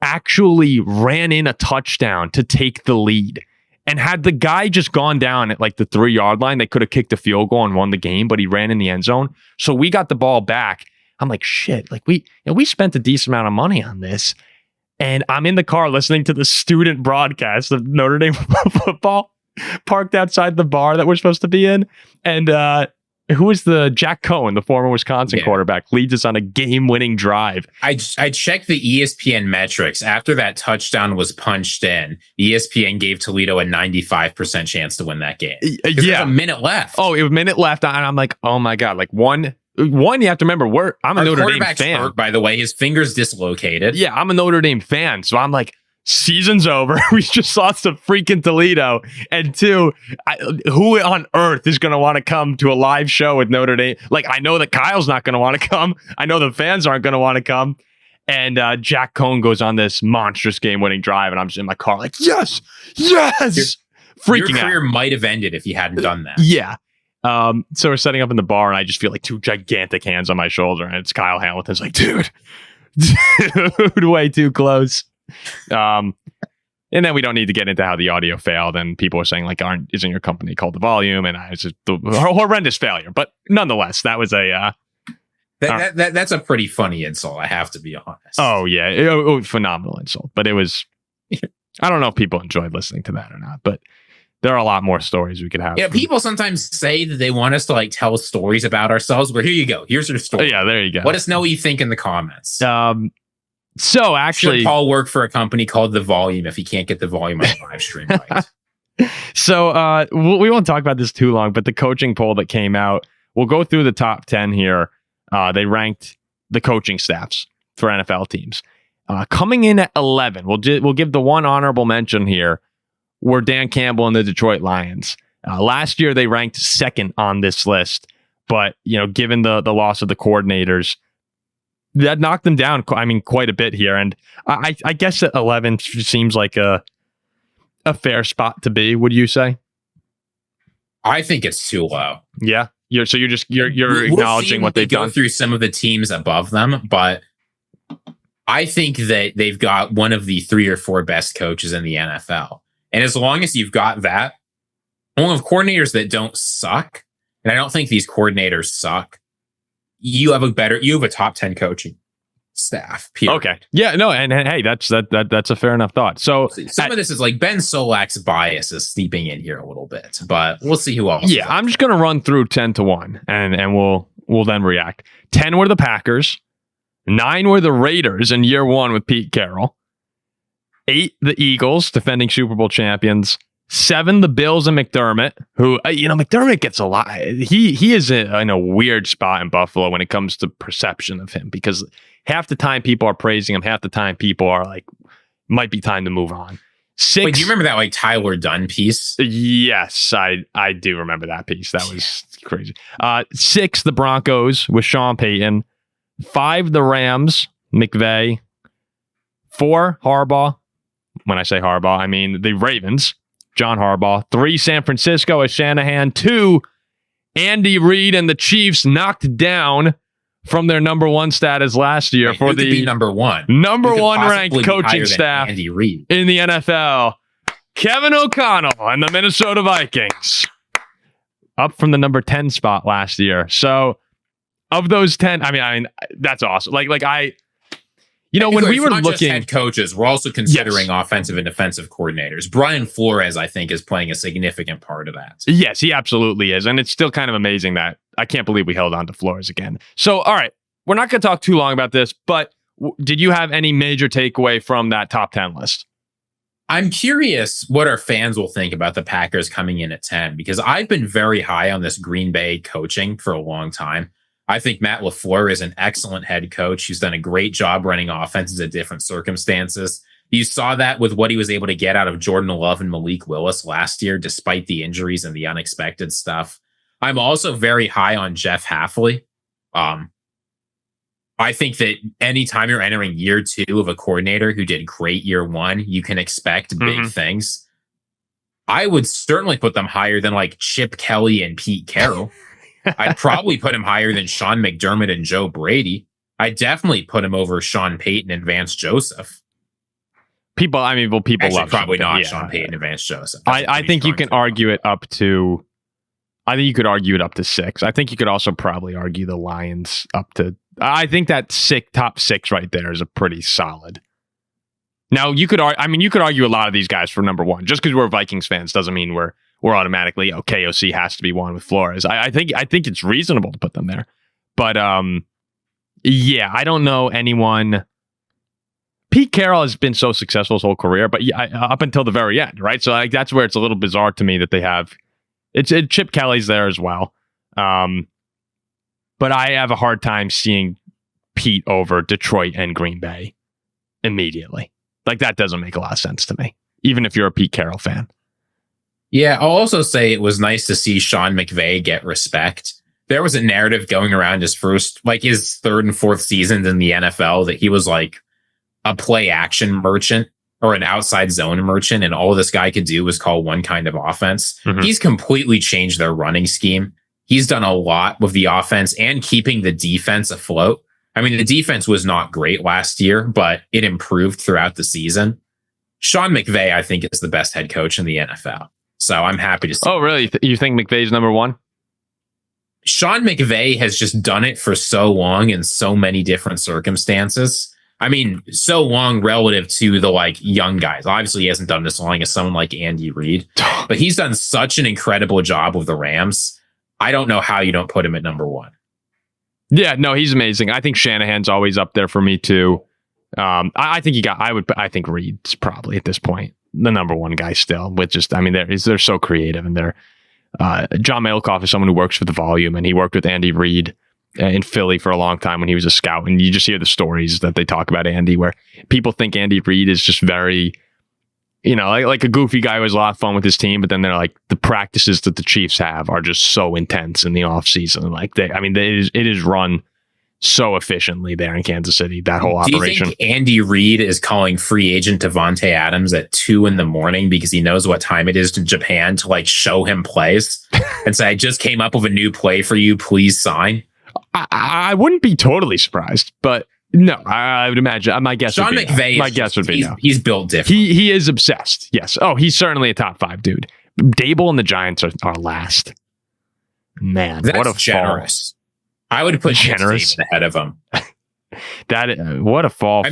actually ran in a touchdown to take the lead. And had the guy just gone down at like the 3-yard line, they could have kicked a field goal and won the game, but he ran in the end zone. So we got the ball back. I'm like, shit, like we spent a decent amount of money on this. And I'm in the car listening to the student broadcast of Notre Dame football parked outside the bar that we're supposed to be in. And who is the Jack Cohen, the former Wisconsin quarterback, leads us on a game-winning drive. I checked the ESPN metrics. After that touchdown was punched in, ESPN gave Toledo a 95% chance to win that game. There's a minute left. Oh, it was a minute left. And I'm like, oh my God. Like one, you have to remember, I'm a Notre Dame fan. Hurt, by the way, his finger's dislocated. Yeah, I'm a Notre Dame fan. So I'm like, season's over. We just lost to freaking Toledo. And two, who on earth is going to want to come to a live show with Notre Dame? Like, I know that Kyle's not going to want to come. I know the fans aren't going to want to come. And Jack Cohn goes on this monstrous game-winning drive, and I'm just in my car like, yes, freaking Your career out. mied have ended if you hadn't done that. Yeah. So we're setting up in the bar, and I just feel like two gigantic hands on my shoulder, and it's Kyle Hamilton's like, dude, way too close. And then we don't need to get into how the audio failed, and people are saying like, isn't your company called The Volume? And it's just a horrendous failure. But nonetheless, that was that's a pretty funny insult, I have to be honest. Oh yeah, phenomenal insult. But it was, I don't know if people enjoyed listening to that or not, but there are a lot more stories we could have. Yeah, people sometimes say that they want us to like tell stories about ourselves. Well, here you go. Here's your story. Yeah, there you go. Let us know what you think in the comments. So actually, should Paul work for a company called The Volume if he can't get the volume on live stream right? So we won't talk about this too long, but the coaching poll that came out, we'll go through the top 10 here. They ranked the coaching staffs for NFL teams. Coming in at 11, we'll give the one honorable mention here, were Dan Campbell and the Detroit Lions. Last year, they ranked second on this list, but given the loss of the coordinators, that knocked them down, quite a bit here. And I guess that 11 seems like a fair spot to be, would you say? I think it's too low. Yeah. You're acknowledging what they've done. Go through some of the teams above them, but I think that they've got one of the 3 or 4 best coaches in the NFL. And as long as you've got that, one of coordinators that don't suck, and I don't think these coordinators suck, you have a top 10 coaching staff. Period. Okay. Yeah, no, and hey, that's a fair enough thought. So some of this is like Ben Solak's bias is seeping in here a little bit, but we'll see who else. Yeah, I'm just gonna run through 10 to 1 and we'll then react. 10 were the Packers, 9 were the Raiders in year 1 with Pete Carroll, 8 the Eagles, defending Super Bowl champions, 7 the Bills and McDermott, who McDermott gets a lot. He is in a weird spot in Buffalo when it comes to perception of him, because half the time people are praising him, half the time people are like, might be time to move on. 6. Wait, do you remember that like Tyler Dunn piece? Yes, I do remember that piece. That was crazy. 6 the Broncos with Sean Payton, 5 the Rams, McVay, 4 Harbaugh. When I say Harbaugh, I mean the Ravens, John Harbaugh. 3 San Francisco with Shanahan. 2 Andy Reid and the Chiefs, knocked down from their number 1 status last year for the number 1 ranked coaching staff in the NFL. Kevin O'Connell and the Minnesota Vikings, up from the number 10 spot last year. So of those 10, I mean that's awesome. Like when we were looking at head coaches, we're also considering offensive and defensive coordinators. Brian Flores, I think, is playing a significant part of that. Yes, he absolutely is. And it's still kind of amazing that I can't believe we held on to Flores again. So, all right, we're not going to talk too long about this, but did you have any major takeaway from that top 10 list? I'm curious what our fans will think about the Packers coming in at 10, because I've been very high on this Green Bay coaching for a long time. I think Matt LaFleur is an excellent head coach. He's done a great job running offenses at different circumstances. You saw that with what he was able to get out of Jordan Love and Malik Willis last year, despite the injuries and the unexpected stuff. I'm also very high on Jeff Hafley. I think that anytime you're entering year 2 of a coordinator who did great year 1, you can expect big things. I would certainly put them higher than like Chip Kelly and Pete Carroll. I'd probably put him higher than Sean McDermott and Joe Brady. I'd definitely put him over Sean Payton and Vance Joseph. People actually, love probably not Sean Payton and Vance Joseph. I think you can argue it up to. I think you could argue it up to 6. I think you could also probably argue the Lions up to. I think that top 6 right there is a pretty solid. Now you could argue a lot of these guys for number 1. Just because we're Vikings fans doesn't mean we're automatically KOC has to be 1 with Flores. I think it's reasonable to put them there, but yeah, I don't know anyone. Pete Carroll has been so successful his whole career, but up until the very end, right? So that's where it's a little bizarre to me that they have. Chip Kelly's there as well, but I have a hard time seeing Pete over Detroit and Green Bay immediately. Like that doesn't make a lot of sense to me, even if you're a Pete Carroll fan. Yeah, I'll also say it was nice to see Sean McVay get respect. There was a narrative going around his 3rd and 4th seasons in the NFL that he was like a play action merchant or an outside zone merchant, and all this guy could do was call one kind of offense. He's completely changed their running scheme. He's done a lot with the offense and keeping the defense afloat. I mean, the defense was not great last year, but it improved throughout the season. Sean McVay, I think, is the best head coach in the NFL. So I'm happy to see. Oh, really? You think McVay's number 1? Sean McVay has just done it for so long in so many different circumstances. I mean, so long relative to the young guys. Obviously, he hasn't done this long as someone like Andy Reid, but he's done such an incredible job with the Rams. I don't know how you don't put him at number 1. Yeah, no, he's amazing. I think Shanahan's always up there for me too. I think Reid's probably at this point the number 1 guy still. With they're so creative, and they're John Malikoff is someone who works for the volume, and he worked with Andy Reid in Philly for a long time when he was a scout. And you just hear the stories that they talk about Andy, where people think Andy Reid is just very, like a goofy guy who has a lot of fun with his team, but then they're like the practices that the Chiefs have are just so intense in the offseason. It is run so efficiently there in Kansas City, that whole operation. Do you think Andy Reid is calling free agent Devontae Adams at 2 a.m. because he knows what time it is in Japan to show him plays and say, I just came up with a new play for you, please sign? I wouldn't be totally surprised, but no, I would imagine. My guess Sean would be McVay. No. My guess would be no. He's built different. He is obsessed. Yes. Oh, he's certainly a top 5 dude. Dable and the Giants are last. Man, that's what a generous. Fall. I would put generous ahead of him. What a fall. I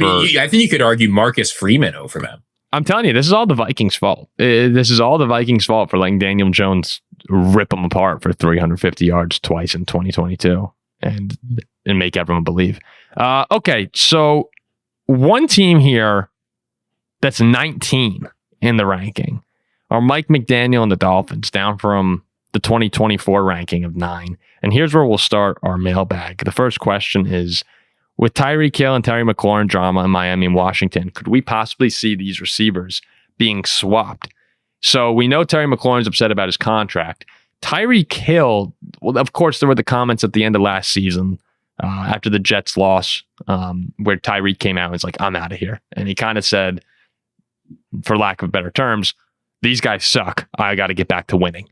think you could argue Marcus Freeman over them. I'm telling you, this is all the Vikings' fault. This is all the Vikings' fault for letting Daniel Jones rip them apart for 350 yards twice in 2022 and make everyone believe. Okay, so one team here that's 19 in the ranking are Mike McDaniel and the Dolphins, down from the 2024 ranking of 9. And here's where we'll start our mailbag. The first question is, with Tyreek Hill and Terry McLaurin drama in Miami and Washington, could we possibly see these receivers being swapped? So we know Terry McLaurin's upset about his contract. Tyreek Hill, well, of course, there were the comments at the end of last season after the Jets loss where Tyreek came out and was like, I'm out of here. And he kind of said, for lack of better terms, these guys suck. I got to get back to winning.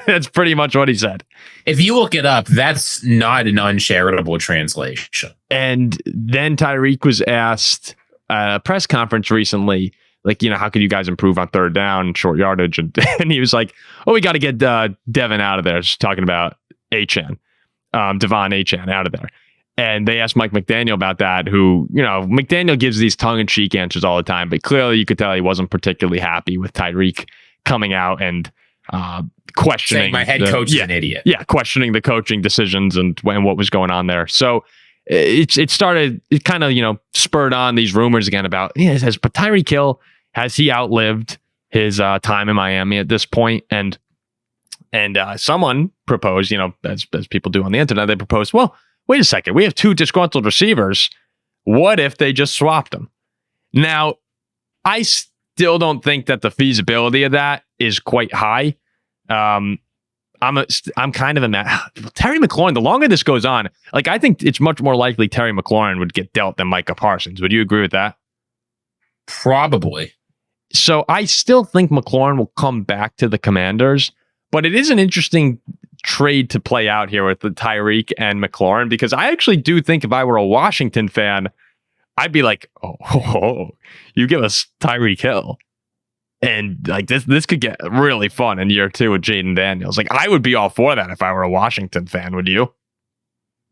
That's pretty much what he said. If you look it up, that's not an uncharitable translation. And then Tyreek was asked at a press conference recently, how could you guys improve on 3rd down and short yardage? And he was like, we got to get Devin out of there. Just talking about Devon Achane out of there. And they asked Mike McDaniel about that, who, McDaniel gives these tongue-in-cheek answers all the time, but clearly you could tell he wasn't particularly happy with Tyreek coming out and questioning. Saying my head coach is an idiot. Yeah, questioning the coaching decisions and what was going on there. So it kind of, spurred on these rumors again about, but Tyreek Hill, has he outlived his time in Miami at this point? And someone proposed, as people do on the internet, they proposed, well, wait a second, we have 2 disgruntled receivers. What if they just swapped them? Now, I still don't think that the feasibility of that is quite high. I'm kind of in that. Terry McLaurin, the longer this goes on, like I think it's much more likely Terry McLaurin would get dealt than Micah Parsons. Would you agree with that? Probably. So I still think McLaurin will come back to the Commanders, but it is an interesting trade to play out here with the Tyreek and McLaurin, because I actually do think if I were a Washington fan, I'd be like, oh, you give us Tyreek Hill. And like this could get really fun in year 2 with Jaden Daniels. Like I would be all for that if I were a Washington fan. Would you?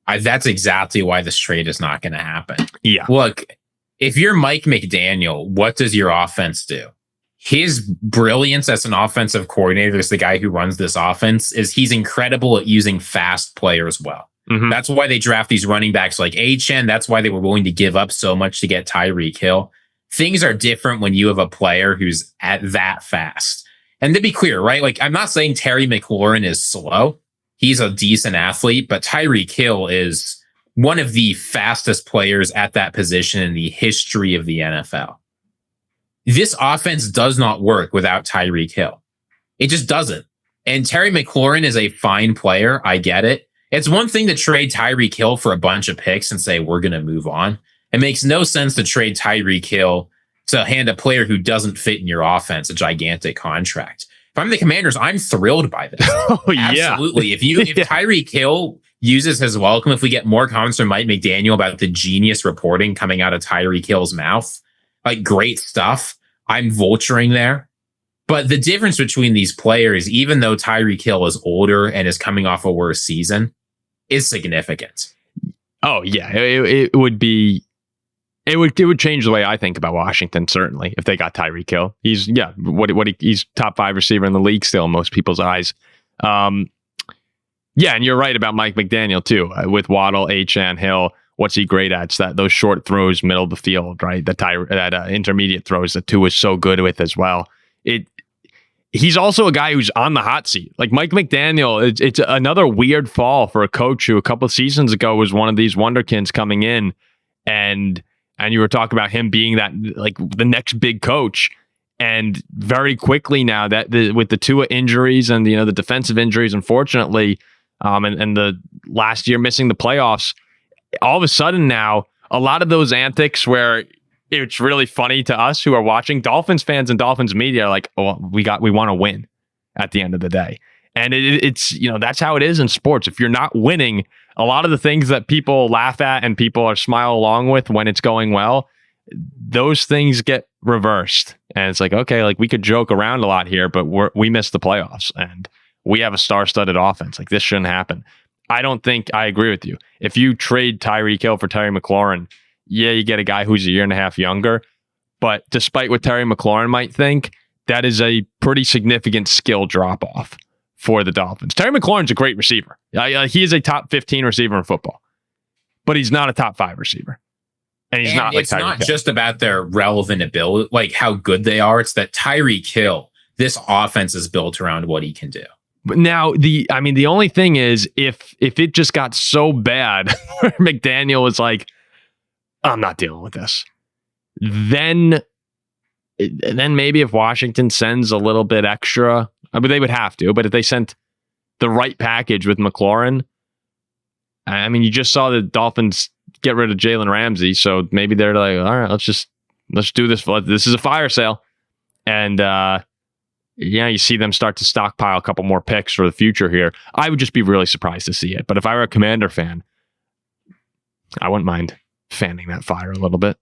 That's exactly why this trade is not going to happen. Yeah. Look, if you're Mike McDaniel, what does your offense do? His brilliance as an offensive coordinator, as the guy who runs this offense, is he's incredible at using fast players well. Mm-hmm. That's why they draft these running backs like Achane. That's why they were willing to give up so much to get Tyreek Hill. Things are different when you have a player who's at that fast. And to be clear, right? Like, I'm not saying Terry McLaurin is slow. He's a decent athlete, but Tyreek Hill is one of the fastest players at that position in the history of the NFL. This offense does not work without Tyreek Hill. It just doesn't. And Terry McLaurin is a fine player. I get it. It's one thing to trade Tyreek Hill for a bunch of picks and say, we're going to move on. It makes no sense to trade Tyreek Hill to hand a player who doesn't fit in your offense a gigantic contract. If I'm the Commanders, I'm thrilled by this. Oh, yeah. Absolutely. If Tyreek Hill uses his welcome, if we get more comments from Mike McDaniel about the genius reporting coming out of Tyreek Hill's mouth, like great stuff, I'm vulturing there. But the difference between these players, even though Tyreek Hill is older and is coming off a worse season, is significant. Oh, yeah. It would be. It would change the way I think about Washington, certainly, if they got Tyreek Hill. He's he's top 5 receiver in the league still in most people's eyes. Yeah, and you're right about Mike McDaniel too. With Waddle, Achane, Hill, what's he great at? It's those short throws, middle of the field, right? That intermediate throws that Tua is so good with as well. He's also a guy who's on the hot seat. Like Mike McDaniel, it's another weird fall for a coach who a couple of seasons ago was one of these wonderkins coming in, and you were talking about him being that like the next big coach. And very quickly now that with the Tua injuries and the defensive injuries, unfortunately, and the last year missing the playoffs, all of a sudden now a lot of those antics where it's really funny to us who are watching, Dolphins fans and Dolphins media are like, oh, we want to win at the end of the day. And it's that's how it is in sports. If you're not winning, a lot of the things that people laugh at and people are smile along with when it's going well, those things get reversed. And it's like, okay, like we could joke around a lot here, but we missed the playoffs and we have a star-studded offense. Like this shouldn't happen. I agree with you. If you trade Tyreek Hill for Terry McLaurin, yeah, you get a guy who's a year and a half younger. But despite what Terry McLaurin might think, that is a pretty significant skill drop-off for the Dolphins. Terry McLaurin's a great receiver. He is a top 15 receiver in football, but he's not a top 5 receiver. And he's not like it's Tyreek not Hill. Just about their relevant ability, like how good they are. It's that Tyreek Hill, this offense is built around what he can do. But now the only thing is if it just got so bad where McDaniel was like, I'm not dealing with this, then maybe if Washington sends a little bit extra, they would have to, but if they sent the right package with McLaurin, you just saw the Dolphins get rid of Jalen Ramsey, so maybe they're like, all right, let's do this. This is a fire sale. And you see them start to stockpile a couple more picks for the future here. I would just be really surprised to see it. But if I were a Commander fan, I wouldn't mind fanning that fire a little bit.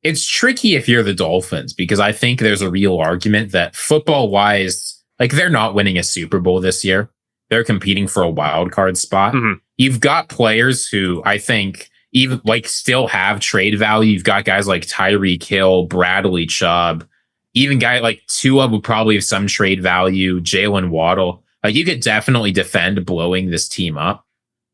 It's tricky if you're the Dolphins, because I think there's a real argument that football-wise, like they're not winning a Super Bowl this year. They're competing for a wild card spot. Mm-hmm. You've got players who I think even like still have trade value. You've got guys like Tyreek Hill, Bradley Chubb, even guy like Tua would probably have some trade value, Jalen Waddle. Like you could definitely defend blowing this team up.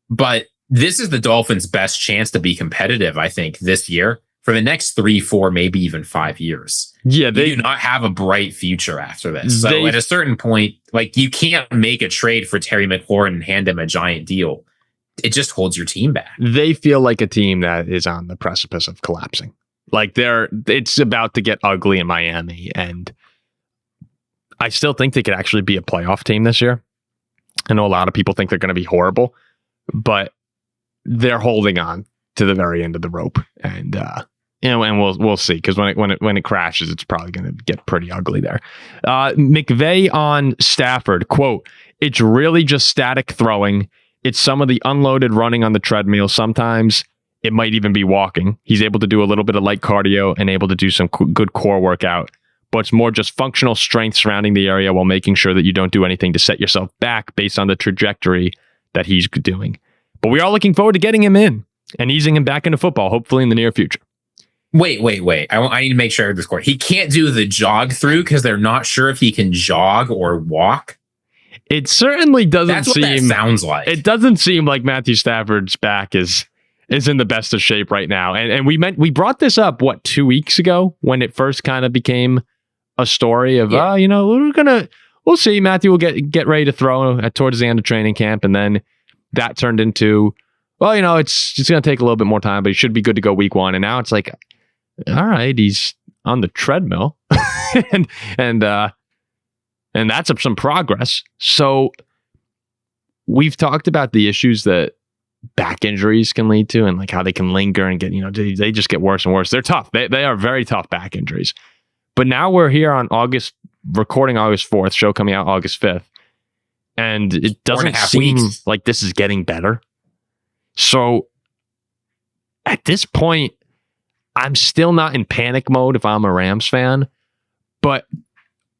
But this is the Dolphins' best chance to be competitive, I think, this year for the next 3, 4, maybe even 5 years. Yeah, they do not have a bright future after this. So at a certain point, like you can't make a trade for Terry McLaurin and hand him a giant deal. It just holds your team back. They feel like a team that is on the precipice of collapsing. Like it's about to get ugly in Miami, and I still think they could actually be a playoff team this year. I know a lot of people think they're going to be horrible, but they're holding on to the very end of the rope, and and we'll see, because when it crashes, it's probably going to get pretty ugly there. McVay on Stafford, quote, "It's really just static throwing. It's some of the unloaded running on the treadmill. Sometimes it might even be walking. He's able to do a little bit of light cardio and able to do some good core workout, but it's more just functional strength surrounding the area while making sure that you don't do anything to set yourself back based on the trajectory that he's doing." But we are looking forward to getting him in and easing him back into football, hopefully in the near future. Wait. I need to make sure I heard this correct. He can't do the jog through because they're not sure if he can jog or walk. It certainly doesn't That's what that sounds like. It doesn't seem like Matthew Stafford's back is in the best of shape right now. And we brought this up, 2 weeks ago, when it first kind of became a story of, we'll see. Matthew will get ready to throw towards the end of training camp. And then that turned into, it's just going to take a little bit more time, but he should be good to go week 1. And now it's like, all right, he's on the treadmill and that's some progress. So we've talked about the issues that back injuries can lead to, and like how they can linger and get, they just get worse and worse. They're tough. They are very tough back injuries. But now we're here on recording August 4th, show coming out August 5th. And it doesn't seem like this is getting better. So at this point, I'm still not in panic mode if I'm a Rams fan, but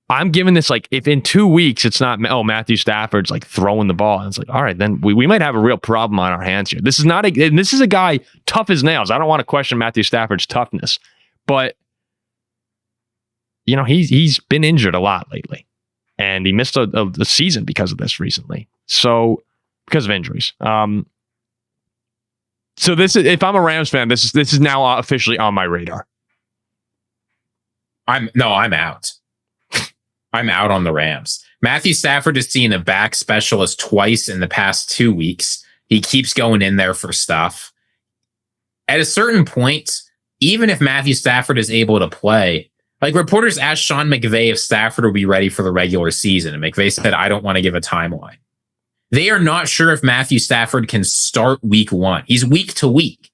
I'm giving this, like, if in 2 weeks it's not, Matthew Stafford's like throwing the ball, and it's like, all right, then we might have a real problem on our hands here. This is a guy tough as nails. I don't want to question Matthew Stafford's toughness, but he's been injured a lot lately, and he missed a season because of this recently. So because of injuries. So this is, if I'm a Rams fan, this is now officially on my radar. I'm out. I'm out on the Rams. Matthew Stafford has seen a back specialist twice in the past 2 weeks. He keeps going in there for stuff. At a certain point, even if Matthew Stafford is able to play, like, reporters asked Sean McVay if Stafford will be ready for the regular season, and McVay said, "I don't want to give a timeline." They are not sure if Matthew Stafford can start week 1. He's week to week.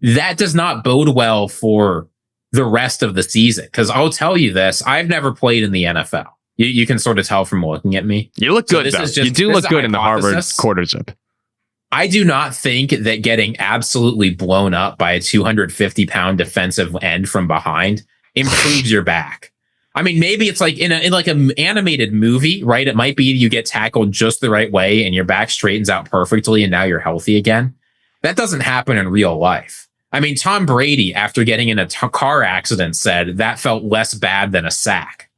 That does not bode well for the rest of the season, because I'll tell you this, I've never played in the NFL. You can sort of tell from looking at me. You look good, though. You do look good in the Harvard quarter zip. I do not think that getting absolutely blown up by a 250-pound defensive end from behind improves your back. I mean, maybe it's like in an animated movie, right? It might be you get tackled just the right way and your back straightens out perfectly and now you're healthy again. That doesn't happen in real life. I mean, Tom Brady, after getting in a car accident, said that felt less bad than a sack.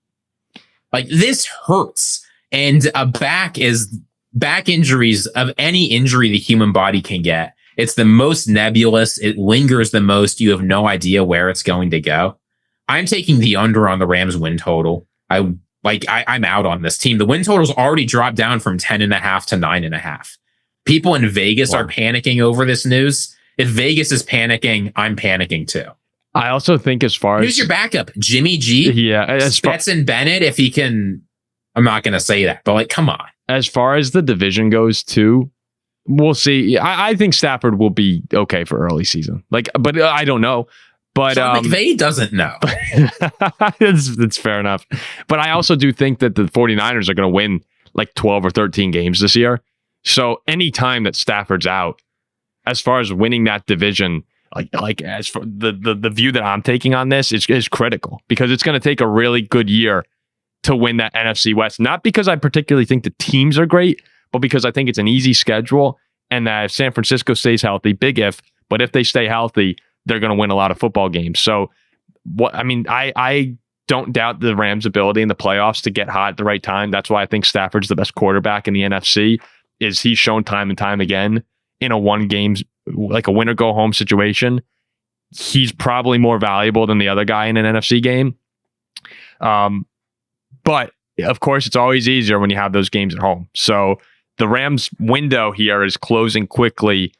Like, this hurts. And back injuries, of any injury the human body can get, it's the most nebulous. It lingers the most. You have no idea where it's going to go. I'm taking the under on the Rams win total. I'm out on this team. The win total's already dropped down from 10.5 to 9.5. People in Vegas are panicking over this news. If Vegas is panicking, I'm panicking too. I also think, as far as, who's your backup? Jimmy G? Yeah. Stetson Bennett, if he can, I'm not going to say that, but come on. As far as the division goes too, we'll see. I think Stafford will be okay for early season. But I don't know. But Sean McVay doesn't know. It's fair enough. But I also do think that the 49ers are going to win 12 or 13 games this year. So any time that Stafford's out, as far as winning that division, as for the view that I'm taking on this is critical, because it's going to take a really good year to win that NFC West. Not because I particularly think the teams are great, but because I think it's an easy schedule, and that if San Francisco stays healthy, big if, but if they stay healthy, they're going to win a lot of football games. So I don't doubt the Rams' ability in the playoffs to get hot at the right time. That's why I think Stafford's the best quarterback in the NFC, is he's shown time and time again in a one game, like a winner go home situation. He's probably more valuable than the other guy in an NFC game. But of course, it's always easier when you have those games at home. So the Rams window here is closing quickly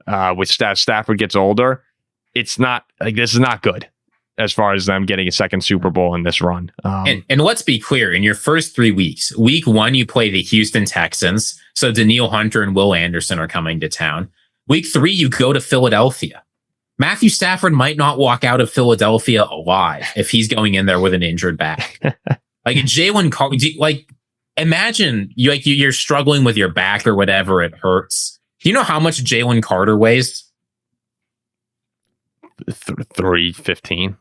with Stafford gets older. It's not this is not good. as far as them getting a second Super Bowl in this run. And let's be clear, in your first 3 weeks, week 1, you play the Houston Texans. So Danielle Hunter and Will Anderson are coming to town. Week 3, you go to Philadelphia. Matthew Stafford might not walk out of Philadelphia alive if he's going in there with an injured back. Like Jalen Carter, like imagine you're struggling with your back or whatever, it hurts. Do you know how much Jalen Carter weighs? 315.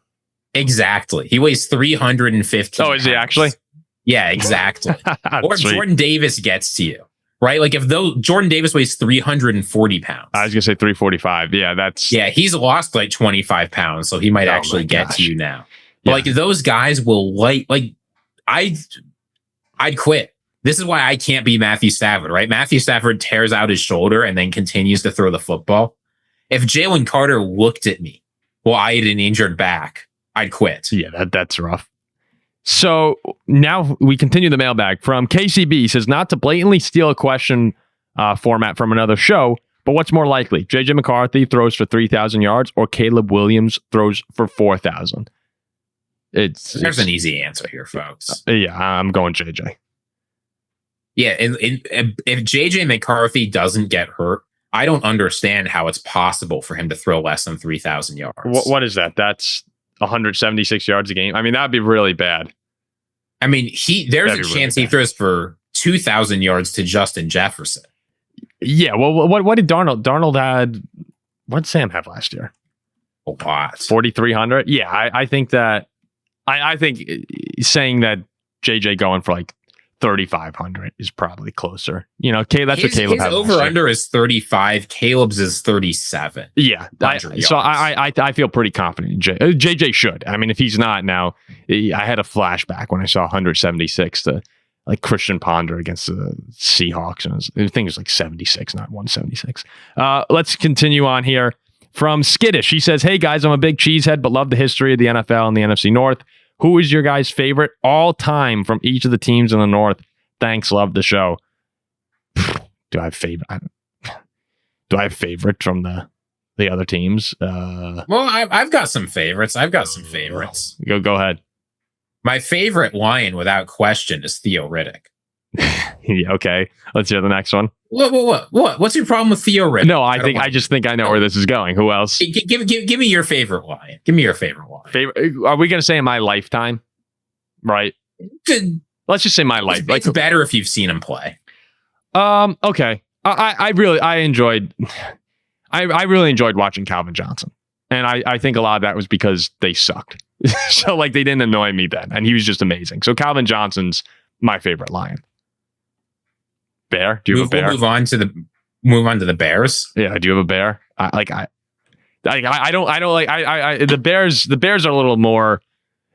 Exactly. He weighs 315. Oh, is he actually? Yeah, exactly. Or Sweet. Jordan Davis gets to you, right? Like if Jordan Davis weighs 340 pounds. I was going to say 345. Yeah, he's lost like 25 pounds, so he might actually get to you now. But like those guys will I'd quit. This is why I can't be Matthew Stafford, right? Matthew Stafford tears out his shoulder and then continues to throw the football. If Jalen Carter looked at me while I had an injured back, I'd quit. Yeah, that's rough. So now we continue the mailbag from KCB. He says, not to blatantly steal a question format from another show, but what's more likely? JJ McCarthy throws for 3,000 yards or Caleb Williams throws for 4,000? There's an easy answer here, folks. Yeah, I'm going JJ. Yeah, and if JJ McCarthy doesn't get hurt, I don't understand how it's possible for him to throw less than 3,000 yards. What is that? That's 176 yards a game. I mean, that'd be really bad. I mean, there's a chance he throws for 2,000 yards to Justin Jefferson. Yeah. Well, what did Darnold had? What did Sam have last year? A lot. 4,300. Yeah, I think that. I think saying that JJ going for like 3,500 is probably closer. You know, that's what Caleb had. His over under is 35. Caleb's is 37. Yeah. So I feel pretty confident in JJ should. I mean, if he's not now, I had a flashback when I saw 176 to like Christian Ponder against the Seahawks. And I think it was like 76, not 176. Let's continue on here. From Skittish, he says, hey guys, I'm a big cheesehead, but love the history of the NFL and the NFC North. Who is your guys' favorite all time from each of the teams in the North? Thanks, love the show. Do I have favorite? Do I have favorite from the other teams? Well, I've got some favorites. Go ahead. My favorite Lion, without question, is Theo Riddick. Yeah, okay. Let's hear the next one. What? What's your problem with Theo Riddick? No, I just think I know where this is going. Who else? Give me your favorite Lion. Give me your favorite Lion. Are we going to say in my lifetime? Right. Let's just say my life. It's better if you've seen him play. Okay. I really enjoyed watching Calvin Johnson, and I think a lot of that was because they sucked. So like they didn't annoy me then, and he was just amazing. So Calvin Johnson's my favorite Lion. Bear? Do you have a bear? We'll move on to the Bears. Yeah, do you have a bear? The Bears. The Bears are a little more.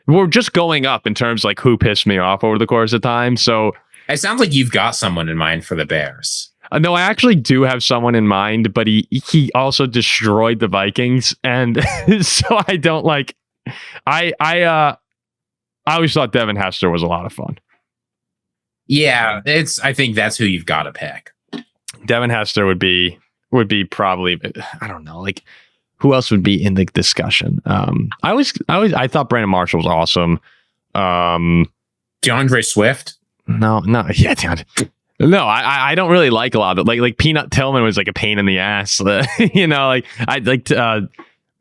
We're just going up in terms like who pissed me off over the course of time. So it sounds like you've got someone in mind for the Bears. No, I actually do have someone in mind, but he also destroyed the Vikings, and so I don't like. I always thought Devin Hester was a lot of fun. Yeah, I think that's who you've got to pick. Devin Hester would be probably, I don't know, like who else would be in the discussion? I thought Brandon Marshall was awesome. DeAndre Swift? No, yeah, no, I don't really like a lot of it. Like Peanut Tillman was like a pain in the ass. You know, like I liked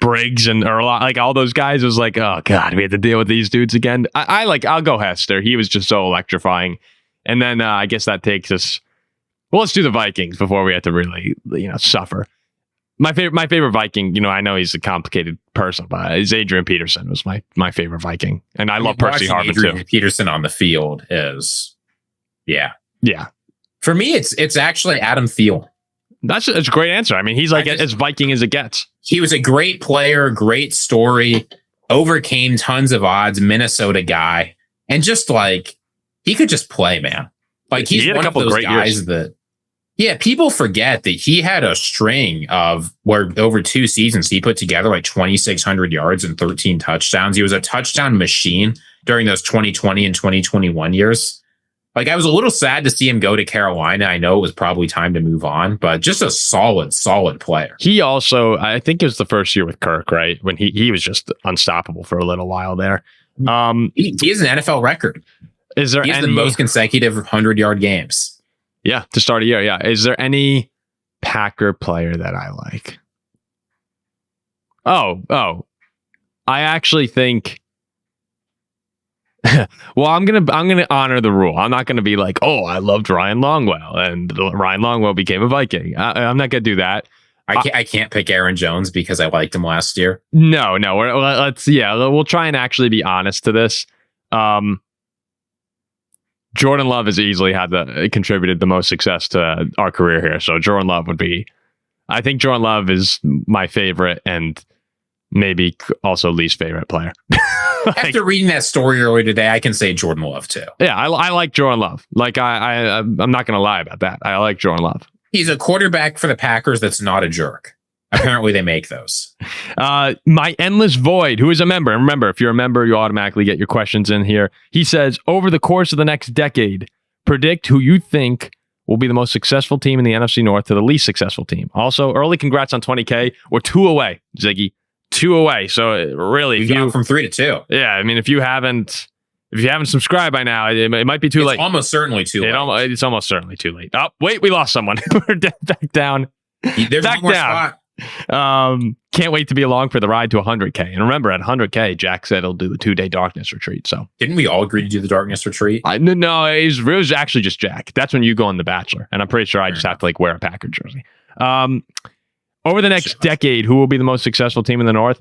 Briggs and Erla, like all those guys. Was like, oh god, we had to deal with these dudes again. I'll go Hester. He was just so electrifying. And then I guess that takes us. Well, let's do the Vikings before we have to really, suffer. My favorite Viking. I know he's a complicated person, but Adrian Peterson was my favorite Viking, and I love Percy Harvin too. Adrian Peterson on the field is, yeah. For me, it's actually Adam Thielen. That's a great answer. I mean, he's like as Viking as it gets. He was a great player, great story, overcame tons of odds, Minnesota guy, and just like. He could just play, man. Like he's one of those guys that, people forget that he had a string of where over 2 seasons he put together like 2,600 yards and 13 touchdowns. He was a touchdown machine during those 2020 and 2021 years. Like, I was a little sad to see him go to Carolina. I know it was probably time to move on, but just a solid player. He also, I think it was the first year with Kirk, right? When he was just unstoppable for a little while there. He has an NFL record. Is there he has the most consecutive 100-yard games. Yeah, to start a year. Yeah. Is there any Packer player that I like? Oh. I actually think. Well, I'm gonna honor the rule. I'm not gonna be like, oh, I loved Ryan Longwell, and Ryan Longwell became a Viking. I'm not gonna do that. I can't pick Aaron Jones because I liked him last year. No. We'll try and actually be honest to this. Jordan Love has easily contributed the most success to our career here. So Jordan Love I think Jordan Love is my favorite and maybe also least favorite player. After reading that story earlier today, I can say Jordan Love too. Yeah, I like Jordan Love. Like I'm not going to lie about that. I like Jordan Love. He's a quarterback for the Packers that's not a jerk. Apparently they make those. My Endless Void, who is a member. And remember, if you're a member, you automatically get your questions in here. He says, over the course of the next decade, predict who you think will be the most successful team in the NFC North to the least successful team. Also, early congrats on 20K. We're 2 away, Ziggy. 2 away. So really, we've gone from 3 to 2. Yeah, I mean, if you haven't subscribed by now, it might be too late. It's almost certainly too late. It's almost certainly too late. Oh, wait, we lost someone. We're back down. There's back one more down. Spot. Can't wait to be along for the ride to 100K. And remember, at 100K, Jack said he'll do a 2-day darkness retreat. So didn't we all agree to do the darkness retreat? No, it was actually just Jack. That's when you go on The Bachelor, and I'm pretty sure I just have to wear a Packer jersey. Over the next decade, who will be the most successful team in the North?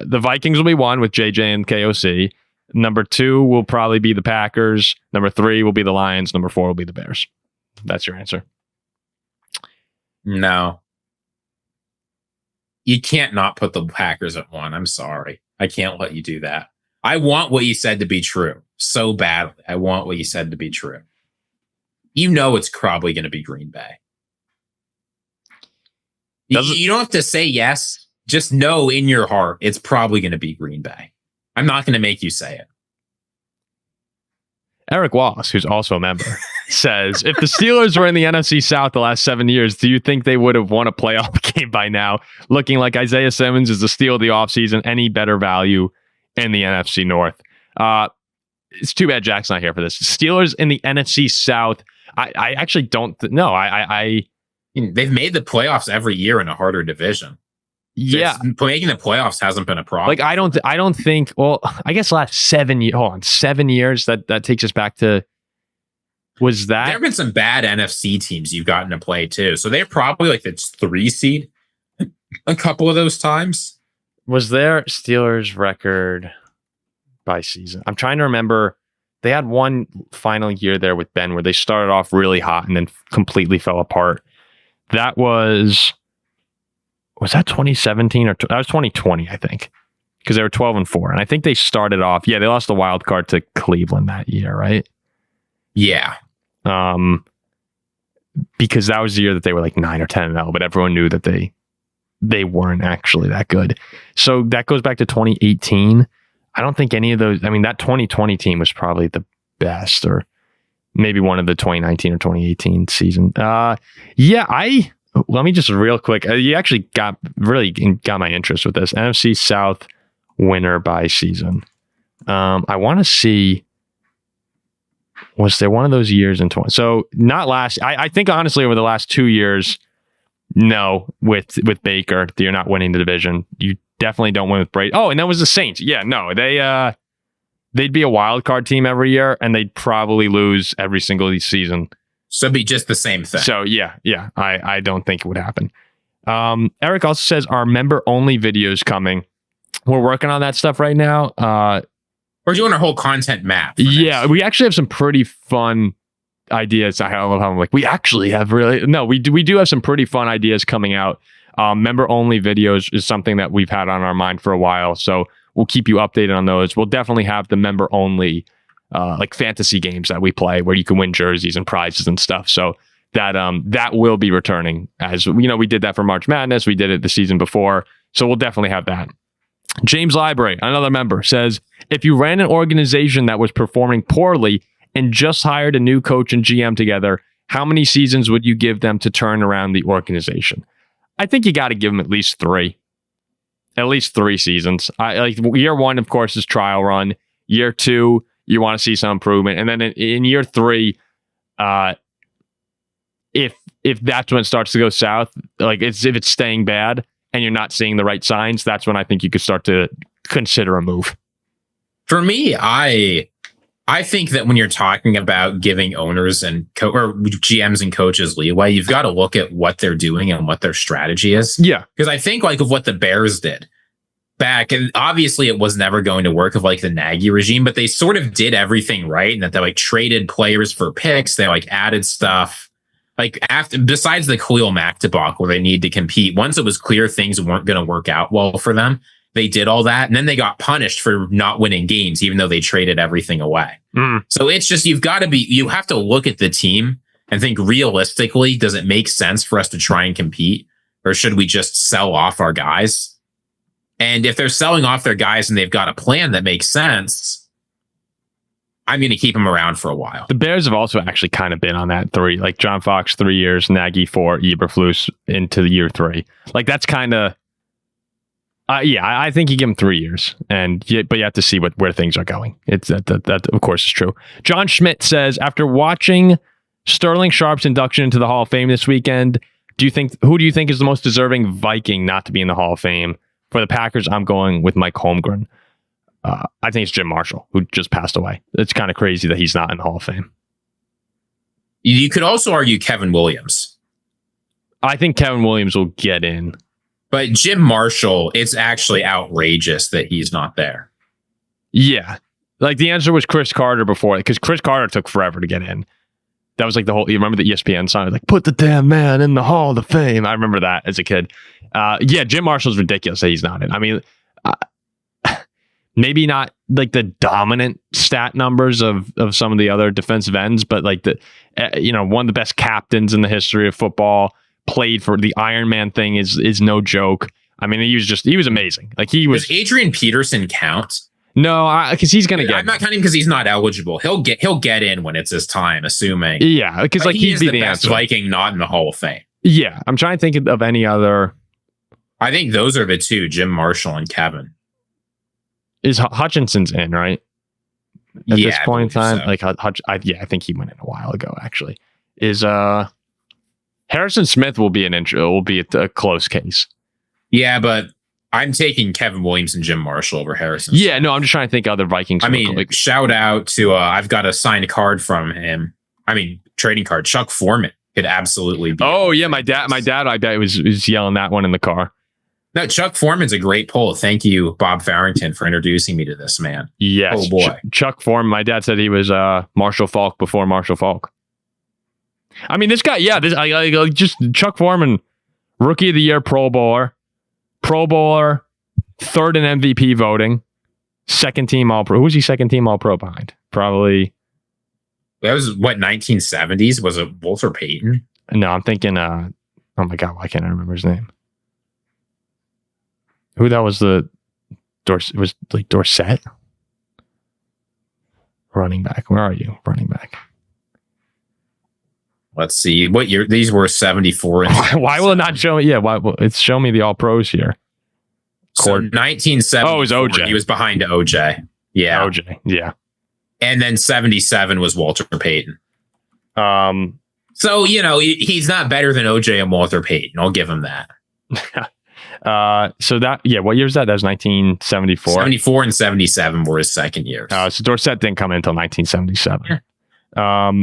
The Vikings will be 1 with JJ and KOC. Number 2 will probably be the Packers. Number 3 will be the Lions. Number 4 will be the Bears. That's your answer. No. You can't not put the Packers at 1. I'm sorry. I can't let you do that. I want what you said to be true so badly. I want what you said to be true. You know it's probably going to be Green Bay. You don't have to say yes. Just know in your heart it's probably going to be Green Bay. I'm not going to make you say it. Eric Wallace, who's also a member, says, if the Steelers were in the NFC South the last 7 years, do you think they would have won a playoff game by now? Looking like Isaiah Simmons is the steal of the offseason. Any better value in the NFC North? It's too bad Jack's not here for this. Steelers in the NFC South. I actually don't know. They've made the playoffs every year in a harder division. Yeah, making the playoffs hasn't been a problem. Like I don't think. Well, I guess last 7 years. Hold on, 7 years. That takes us back to. Was that there have been some bad NFC teams you've gotten to play too? So they're probably like the 3 seed. A couple of those times. Was there Steelers record by season? I'm trying to remember. They had one final year there with Ben where they started off really hot and then completely fell apart. That was that 2017 or that was 2020, I think, because they were 12-4, and I think they started off. Yeah, they lost the wild card to Cleveland that year, right? Yeah. Because that was the year that they were like 9 or 10-0, but everyone knew that they weren't actually that good. So that goes back to 2018. I don't think any of those. I mean, that 2020 team was probably the best, or maybe one of the 2019 or 2018 season. Let me just real quick. You actually got my interest with this NFC South winner by season. I want to see. Was there one of those years in 20? So not last. I think honestly over the last 2 years, no. With Baker, you're not winning the division. You definitely don't win with Brady. Oh, and that was the Saints. Yeah, no, they'd be a wild card team every year, and they'd probably lose every single season. So it'd be just the same thing. So yeah. I don't think it would happen. Eric also says our member only videos coming. We're working on that stuff right now. We're doing our whole content map. Yeah, we actually have some pretty fun ideas. I love how I'm like, we actually have we do have some pretty fun ideas coming out. Member only videos is something that we've had on our mind for a while. So we'll keep you updated on those. We'll definitely have the member only like fantasy games that we play where you can win jerseys and prizes and stuff. So that will be returning, as we did that for March Madness. We did it the season before. So we'll definitely have that. James Library, another member, says, if you ran an organization that was performing poorly and just hired a new coach and GM together, how many seasons would you give them to turn around the organization? I think you got to give them at least 3. At least 3 seasons. Year 1, of course, is trial run. Year 2, you want to see some improvement. And then in year 3, if that's when it starts to go south, like if it's staying bad and you're not seeing the right signs, that's when I think you could start to consider a move. For me, I think that when you're talking about giving owners and or GMs and coaches leeway, you've got to look at what they're doing and what their strategy is. Yeah. Because I think like of what the Bears did back, and obviously it was never going to work of like the Nagy regime, but they sort of did everything right, and that they like traded players for picks. They like added stuff. Like besides the Khalil Mack debacle where they need to compete, once it was clear things weren't going to work out well for them, they did all that. And then they got punished for not winning games, even though they traded everything away. So it's just, you have to look at the team and think realistically, does it make sense for us to try and compete? Or should we just sell off our guys? And if they're selling off their guys and they've got a plan that makes sense, I'm going to keep them around for a while. The Bears have also actually kind of been on that 3, like John Fox 3 years, Nagy 4, Eberflus into the year 3. Like that's kind of, I think you give them 3 years, but you have to see where things are going. It's that of course is true. John Schmidt says, after watching Sterling Sharp's induction into the Hall of Fame this weekend, who do you think is the most deserving Viking not to be in the Hall of Fame? For the Packers, I'm going with Mike Holmgren. I think it's Jim Marshall, who just passed away. It's kind of crazy that he's not in the Hall of Fame. You could also argue Kevin Williams. I think Kevin Williams will get in. But Jim Marshall, it's actually outrageous that he's not there. Yeah. Like the answer was Chris Carter before, because Chris Carter took forever to get in. That was like you remember the ESPN song? Like, put the damn man in the Hall of Fame. I remember that as a kid. Yeah, Jim Marshall's ridiculous that he's not in. I mean, maybe not like the dominant stat numbers of some of the other defensive ends, but like one of the best captains in the history of football, played for the Iron Man thing is no joke. I mean, he was amazing. Like Does Adrian Peterson count? No, because he's going to get. I'm not counting because he's not eligible. He'll get in when it's his time, assuming. Yeah, because like he'd be the best answer. Viking not in the Hall of Fame. Yeah, I'm trying to think of any other. I think those are the 2, Jim Marshall and Kevin. Is Hutchinson's in, right? At this point in time, so. like I think he went in a while ago. Actually, is Harrison Smith will be a close case. Yeah, but I'm taking Kevin Williams and Jim Marshall over Harrison. Yeah, no, I'm just trying to think other Vikings. I mean, shout out to I've got a signed card from him. I mean, trading card. Chuck Foreman could absolutely be. Oh yeah, my dad. I bet was yelling that one in the car. No, Chuck Foreman's a great pull. Thank you, Bob Farrington, for introducing me to this man. Yes. Oh boy. Chuck Foreman. My dad said he was Marshall Faulk before Marshall Faulk. I mean, this guy, just Chuck Foreman, Rookie of the Year Pro Bowler, 3rd in MVP voting, 2nd team All Pro. Who was he 2nd team All Pro behind? Probably. That was what, 1970s? Was it Walter Payton? No, I'm thinking, oh my God, why can't I remember his name? Who that was was like Dorsett? Running back. Where are you? Running back. Let's see. What year? These were 74. Why will it not show me? Yeah, it's showing me the All Pros here. So 1970. Oh, it was OJ. He was behind OJ. Yeah. OJ. Yeah. And then 77 was Walter Payton. So, he's not better than OJ and Walter Payton. I'll give him that. What year is that? That was 1974. 74 and 77 were his second years. So Dorsett didn't come in until 1977.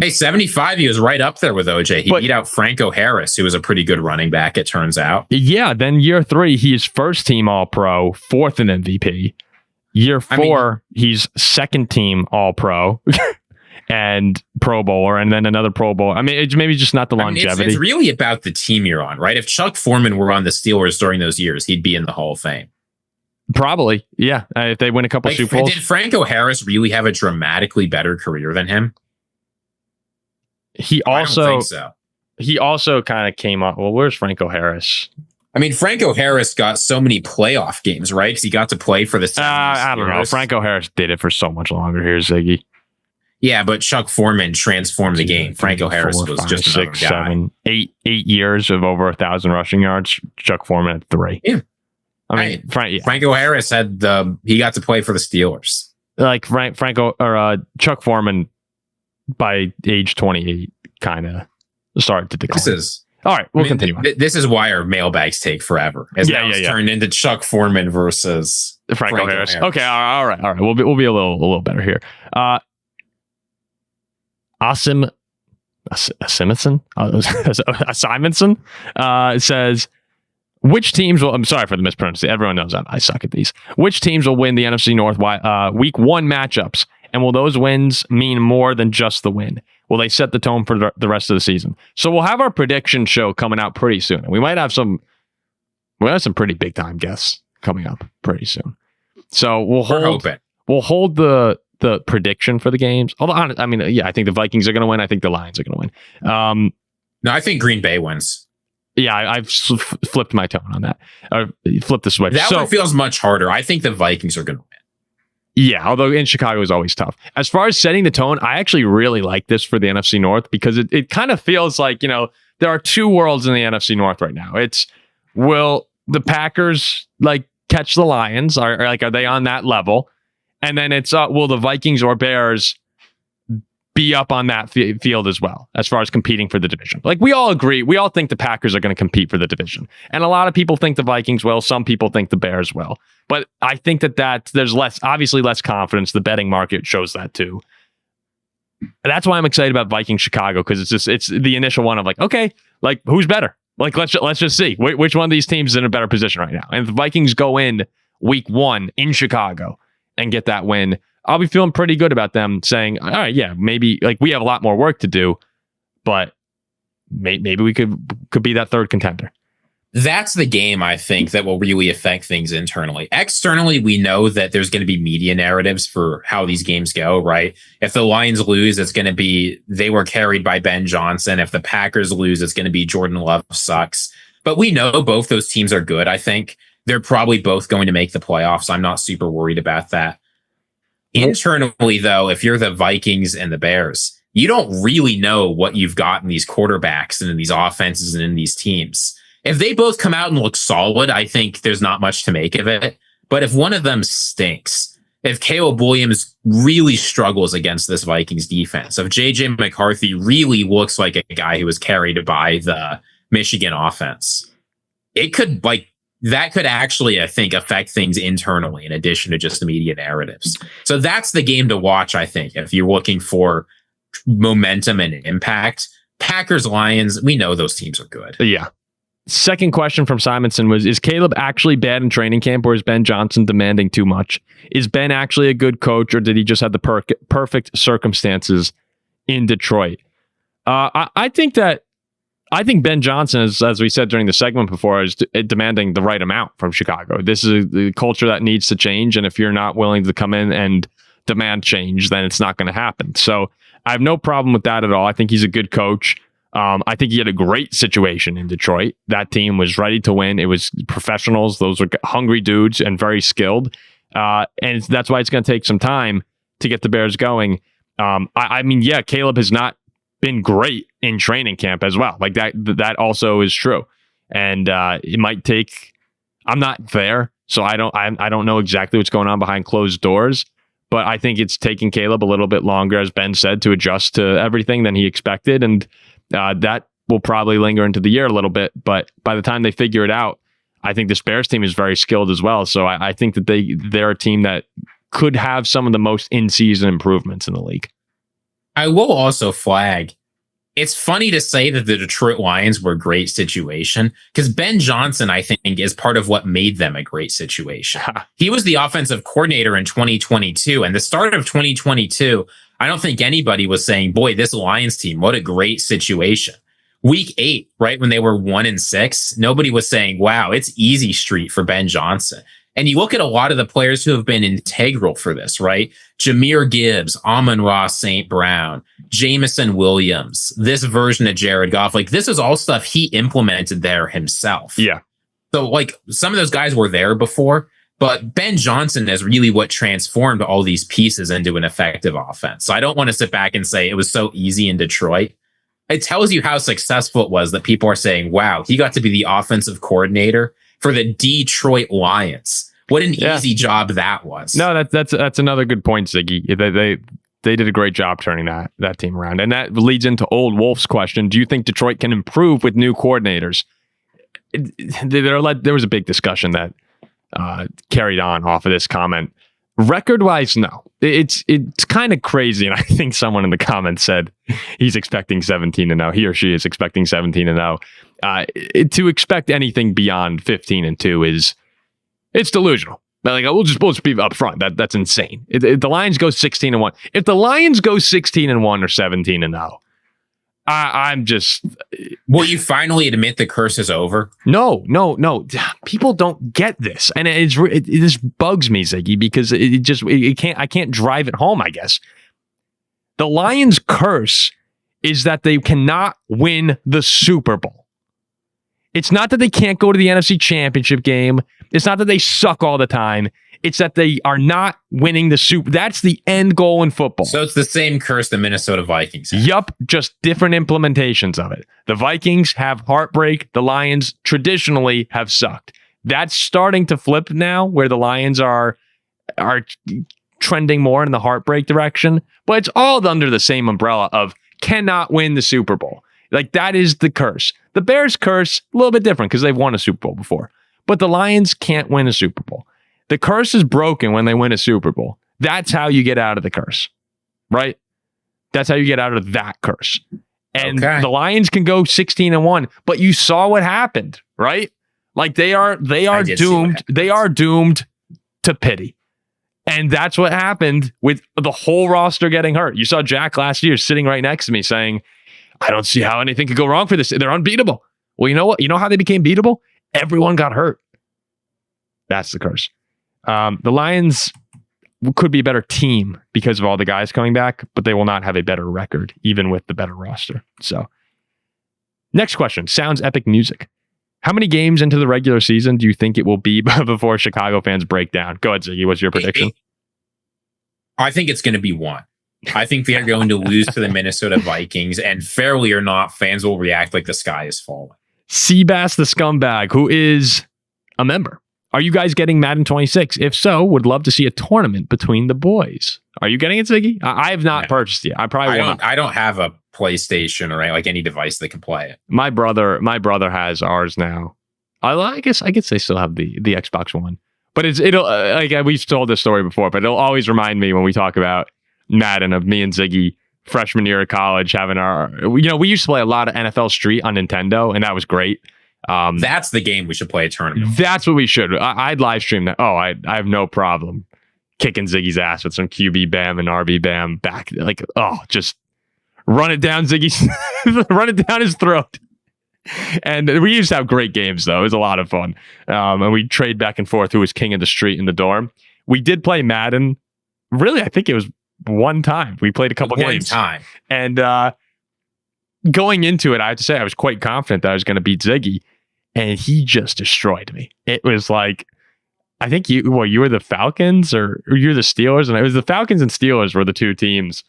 Hey, 75, he was right up there with OJ. He beat out Franco Harris, who was a pretty good running back, it turns out. Yeah, then year 3, he's 1st team All-Pro, 4th in MVP. Year 4, he's 2nd team All-Pro and Pro Bowler, and then another Pro Bowler. I mean, it's maybe just not the longevity. It's really about the team you're on, right? If Chuck Foreman were on the Steelers during those years, he'd be in the Hall of Fame. Probably, yeah. If they win a couple Super Bowls. Did Franco Harris really have a dramatically better career than him? I don't think so. He also kind of came up. Well, where's Franco Harris? I mean, Franco Harris got so many playoff games, right? Because he got to play for the 70s. I don't know. Franco Harris did it for so much longer here, Ziggy. Yeah, but Chuck Foreman transformed the game. Franco Harris was just another guy. 7, 8 years of over 1,000 rushing yards. Chuck Foreman had 3. Yeah. I mean, Franco Harris he got to play for the Steelers. Like Chuck Foreman by age 28 kind of started to decline. All right, we'll continue. This is why our mailbags take forever. It's turned into Chuck Foreman versus Franco Harris. Okay, all right. We'll be a little better here. Simonson says, which teams will? I'm sorry for the mispronunciation. Everyone knows I suck at these. Which teams will win the NFC North Week 1 matchups, and will those wins mean more than just the win? Will they set the tone for the rest of the season? So we'll have our prediction show coming out pretty soon. We might have some pretty big time guests coming up pretty soon. So we'll hold the prediction for the games. Although, I think the Vikings are going to win. I think the Lions are going to win. No, I think Green Bay wins. Yeah, I've flipped my tone on that. Flipped the switch. That one feels much harder. I think the Vikings are going to win. Yeah, although in Chicago is always tough. As far as setting the tone, I actually really like this for the NFC North because it kind of feels like, there are two worlds in the NFC North right now. It's, will the Packers catch the Lions? Are they on that level? And then it's, will the Vikings or Bears be up on that field as well, as far as competing for the division? We all agree. We all think the Packers are going to compete for the division. And a lot of people think the Vikings will. Some people think the Bears will. But I think that there's obviously less confidence. The betting market shows that too. And that's why I'm excited about Vikings Chicago, because it's the initial one of okay, who's better? Let's just see which one of these teams is in a better position right now. And if the Vikings go in week 1 in Chicago and get that win, I'll be feeling pretty good about them saying, all right, yeah, maybe we have a lot more work to do, but maybe we could be that third contender. That's the game, I think, that will really affect things internally. Externally, we know that there's going to be media narratives for how these games go, right? If the Lions lose, it's going to be they were carried by Ben Johnson. If the Packers lose, it's going to be Jordan Love sucks. But we know both those teams are good, I think. They're probably both going to make the playoffs. I'm not super worried about that. Internally, though, if you're the Vikings and the Bears, you don't really know what you've got in these quarterbacks and in these offenses and in these teams. If they both come out and look solid, I think there's not much to make of it. But if one of them stinks, if Caleb Williams really struggles against this Vikings defense, if JJ McCarthy really looks like a guy who was carried by the Michigan offense, it could that could actually, I think, affect things internally in addition to just the media narratives. So that's the game to watch, I think, if you're looking for momentum and impact. Packers, Lions, we know those teams are good. Yeah. Second question from Simonson was, is Caleb actually bad in training camp, or is Ben Johnson demanding too much? Is Ben actually a good coach, or did he just have the perfect circumstances in Detroit? I think Ben Johnson, as we said during the segment before, is demanding the right amount from Chicago. This is the culture that needs to change, and if you're not willing to come in and demand change, then it's not going to happen. So I have no problem with that at all. I think he's a good coach. I think he had a great situation in Detroit. That team was ready to win. It was professionals. Those were hungry dudes and very skilled. And that's why it's going to take some time to get the Bears going. Caleb has not been great in training camp as well. That also is true. And it might take, I'm not there, so I don't know exactly what's going on behind closed doors, but I think it's taking Caleb a little bit longer, as Ben said, to adjust to everything than he expected. And that will probably linger into the year a little bit, but by the time they figure it out, I think this Bears team is very skilled as well. So I think that they're a team that could have some of the most in-season improvements in the league. I will also flag, it's funny to say that the Detroit Lions were a great situation, because Ben Johnson, I think, is part of what made them a great situation. He was the offensive coordinator in 2022, and the start of 2022, I don't think anybody was saying, boy, this Lions team, what a great situation. Week 8, right, when they were 1-6, nobody was saying, wow, it's easy street for Ben Johnson. And you look at a lot of the players who have been integral for this, right? Jahmyr Gibbs, Amon-Ra St. Brown, Jameson Williams, this version of Jared Goff. This is all stuff he implemented there himself. Yeah. So some of those guys were there before, But Ben Johnson is really what transformed all these pieces into an effective offense. So I don't want to sit back and say it was so easy in Detroit. It tells you how successful it was that people are saying, wow, he got to be the offensive coordinator for the Detroit Lions. What an easy job that was. No, that's another good point, Ziggy. They did a great job turning that team around. And that leads into Old Wolf's question. Do you think Detroit can improve with new coordinators? There was a big discussion that carried on off of this comment. Record-wise, no. It's kind of crazy, and I think someone in the comments said he's expecting 17-0. He or she is expecting 17-0. To expect anything beyond 15-2 it's delusional. Like, we'll just be upfront. That's insane. If the Lions go 16-1, if the Lions go 16-1 or 17-0, I'm just. Will you finally admit the curse is over? No. People don't get this, and this bugs me, Ziggy, because I can't drive it home. I guess the Lions' curse is that they cannot win the Super Bowl. It's not that they can't go to the NFC Championship game. It's not that they suck all the time. It's that they are not winning the Super. That's the end goal in football. So it's the same curse the Minnesota Vikings have. Yup, just different implementations of it. The Vikings have heartbreak. The Lions traditionally have sucked. That's starting to flip now, where the Lions are trending more in the heartbreak direction. But it's all under the same umbrella of cannot win the Super Bowl. Like, that is the curse. The Bears' curse, a little bit different because they've won a Super Bowl before. But the Lions can't win a Super Bowl. The curse is broken when they win a Super Bowl. That's how you get out of the curse, right? That's how you get out of that curse. And the Lions can go 16-1, but you saw what happened, right? Like, they are doomed. They are doomed to pity. And that's what happened with the whole roster getting hurt. You saw Jack last year sitting right next to me saying, I don't see how anything could go wrong for this. They're unbeatable. Well, you know what? You know how they became beatable? Everyone got hurt. That's the curse. The Lions could be a better team because of all the guys coming back, but they will not have a better record, even with the better roster. So, next question. Sounds epic music. How many games into the regular season do you think it will be before Chicago fans break down? Go ahead, Ziggy. What's your prediction? I think it's going to be one. I think they are going to lose to the Minnesota Vikings, and fairly or not, fans will react like the sky is falling. Seabass the scumbag, who is a member. Are you guys getting Madden 26? If so, would love to see a tournament between the boys. Are you getting it, Ziggy? I have not purchased it. I don't have a PlayStation or any device that can play it. My brother has ours now. I guess they still have the Xbox One, but we've told this story before, but it'll always remind me when we talk about Madden of me and Ziggy freshman year of college having we used to play a lot of NFL Street on Nintendo, and that was great. That's the game we should play a tournament. That's what we should. I'd live stream that. I have no problem kicking Ziggy's ass with some QB Bam and RB Bam back. Just run it down Ziggy's, run it down his throat. And we used to have great games, though. It was a lot of fun. And we trade back and forth who was king of the street in the dorm. We did play Madden. Really, I think it was one time. We played a couple games. One time. And going into it, I have to say I was quite confident that I was going to beat Ziggy. And he just destroyed me. It was like, I think you were the Falcons or you're the Steelers. And it was the Falcons and Steelers were the two teams.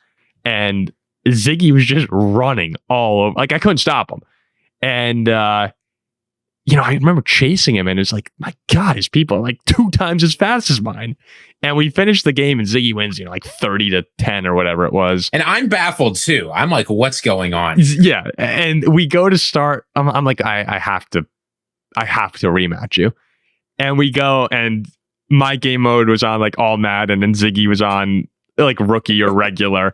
And Ziggy was just running all over. Like, I couldn't stop him. And, I remember chasing him, and it's like, my God, his people are like 2 times as fast as mine. And we finished the game, and Ziggy wins, 30-10 or whatever it was. And I'm baffled too. I'm like, what's going on? Yeah. And we go to start. I'm like, I have to rematch you. And we go, and my game mode was on like all Madden, and Ziggy was on like rookie or regular,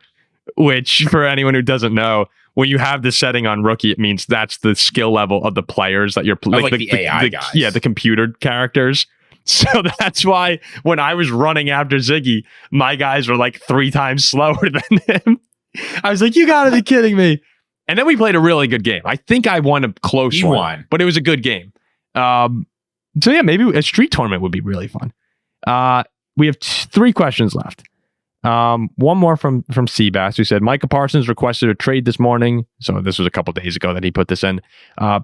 which for anyone who doesn't know, when you have the setting on rookie, it means that's the skill level of the players that you're playing. Like the AI guys. Yeah, the computer characters. So that's why when I was running after Ziggy, my guys were like 3 times slower than him. I was like, you gotta be kidding me. And then we played a really good game. I think I won a close one. Won. But it was a good game. So yeah, maybe a street tournament would be really fun. We have 3 questions left. One more from Seabass, who said Micah Parsons requested a trade this morning. So this was a couple days ago that he put this in.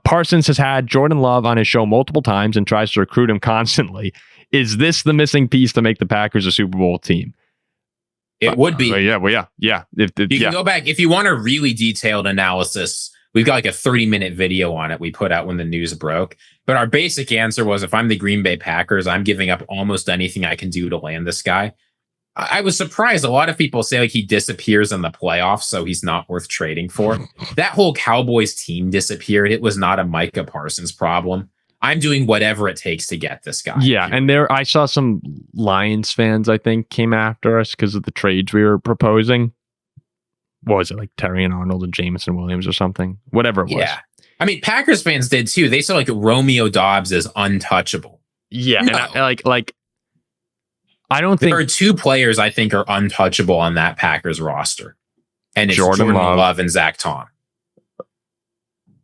Parsons has had Jordan Love on his show multiple times and tries to recruit him constantly. Is this the missing piece to make the Packers a Super Bowl team? It would be. Yeah. You can go back if you want a really detailed analysis. We've got like a 30-minute video on it we put out when the news broke. But our basic answer was, if I'm the Green Bay Packers, I'm giving up almost anything I can do to land this guy. I was surprised. A lot of people say like he disappears in the playoffs, so he's not worth trading for. That whole Cowboys team disappeared. It was not a Micah Parsons problem. I'm doing whatever it takes to get this guy. Yeah, and I saw some Lions fans, I think, came after us because of the trades we were proposing. What was it, like Terry and Arnold and Jameson Williams or something? Whatever it was. Yeah. I mean, Packers fans did too. They saw like Romeo Dobbs as untouchable. Yeah, no. And I don't think there are two players I think are untouchable on that Packers roster. And it's Jordan Love and Zach Tom.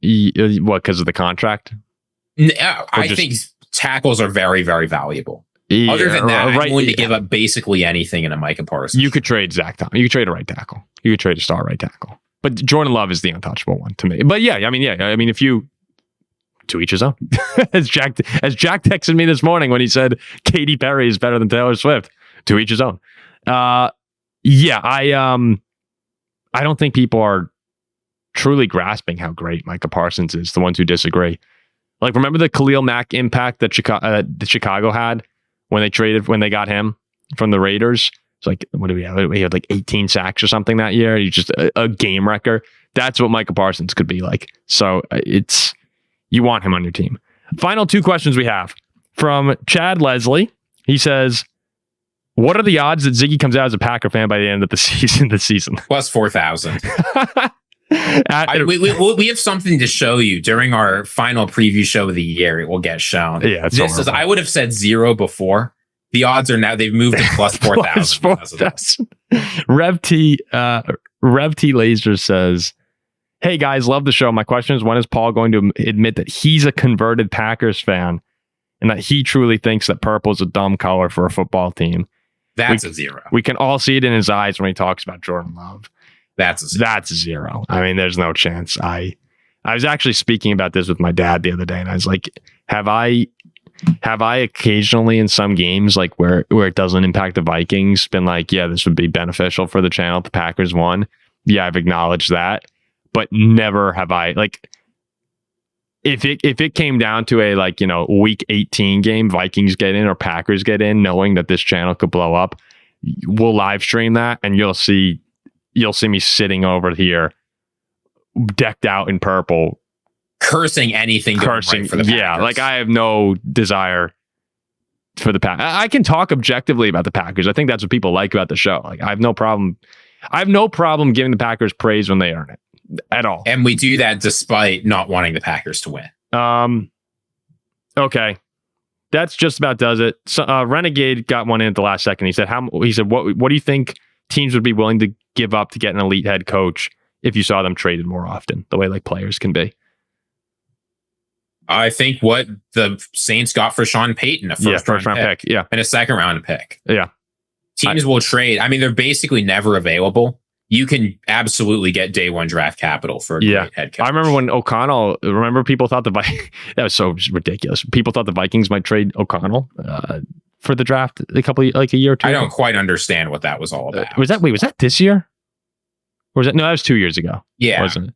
What, because of the contract? I think tackles are very, very valuable. Yeah, other than that, I'm willing to give up basically anything in a Micah Parsons. You could trade Zach Tom. You could trade a right tackle. You could trade a star right tackle. But Jordan Love is the untouchable one to me. But I mean, if you, to each his own. as Jack texted me this morning when he said Katy Perry is better than Taylor Swift. To each his own. I don't think people are truly grasping how great Micah Parsons is. The ones who disagree. Like, remember the Khalil Mack impact that Chicago had when they got him from the Raiders? It's like, what do we have? We had like 18 sacks or something that year. He's just a game wrecker. That's what Micah Parsons could be like. So you want him on your team. Final two questions we have from Chad Leslie. He says, what are the odds that Ziggy comes out as a Packer fan by the end of the season? Plus 4,000. We have something to show you during our final preview show of the year. It will get shown. Yeah, I would have said 0 before. The odds are now, they've moved to plus 4,000. Rev T Laser says, hey guys, love the show. My question is, when is Paul going to admit that he's a converted Packers fan and that he truly thinks that purple is a dumb color for a football team? That's a 0. We can all see it in his eyes when he talks about Jordan Love. That's a 0. I mean, there's no chance. I was actually speaking about this with my dad the other day, and I was like, have I occasionally in some games, like where it doesn't impact the Vikings, been like, yeah, this would be beneficial for the channel if the Packers won? Yeah, I've acknowledged that, but never have I, like, if it came down to a week 18 game, Vikings get in or Packers get in, knowing that this channel could blow up, we'll live stream that, and you'll see me sitting over here, decked out in purple, cursing anything. Cursing right for the Packers. Yeah, like I have no desire for the Packers. I can talk objectively about the Packers. I think that's what people like about the show. Like I have no problem giving the Packers praise when they earn it at all. And we do that despite not wanting the Packers to win. Okay. That's just about does it. So, Renegade got one in at the last second. He said, what do you think teams would be willing to give up to get an elite head coach if you saw them traded more often, the way like players can be? I think what the Saints got for Sean Payton, a first round pick, and a second round pick. Yeah. Teams will trade. I mean, they're basically never available. You can absolutely get day one draft capital for a great head coach. I remember when O'Connell, people thought that was so ridiculous. People thought the Vikings might trade O'Connell for the draft a year or two. I don't quite understand what that was all about. Was that this year? Or was that? No, that was 2 years ago. Yeah. Wasn't it?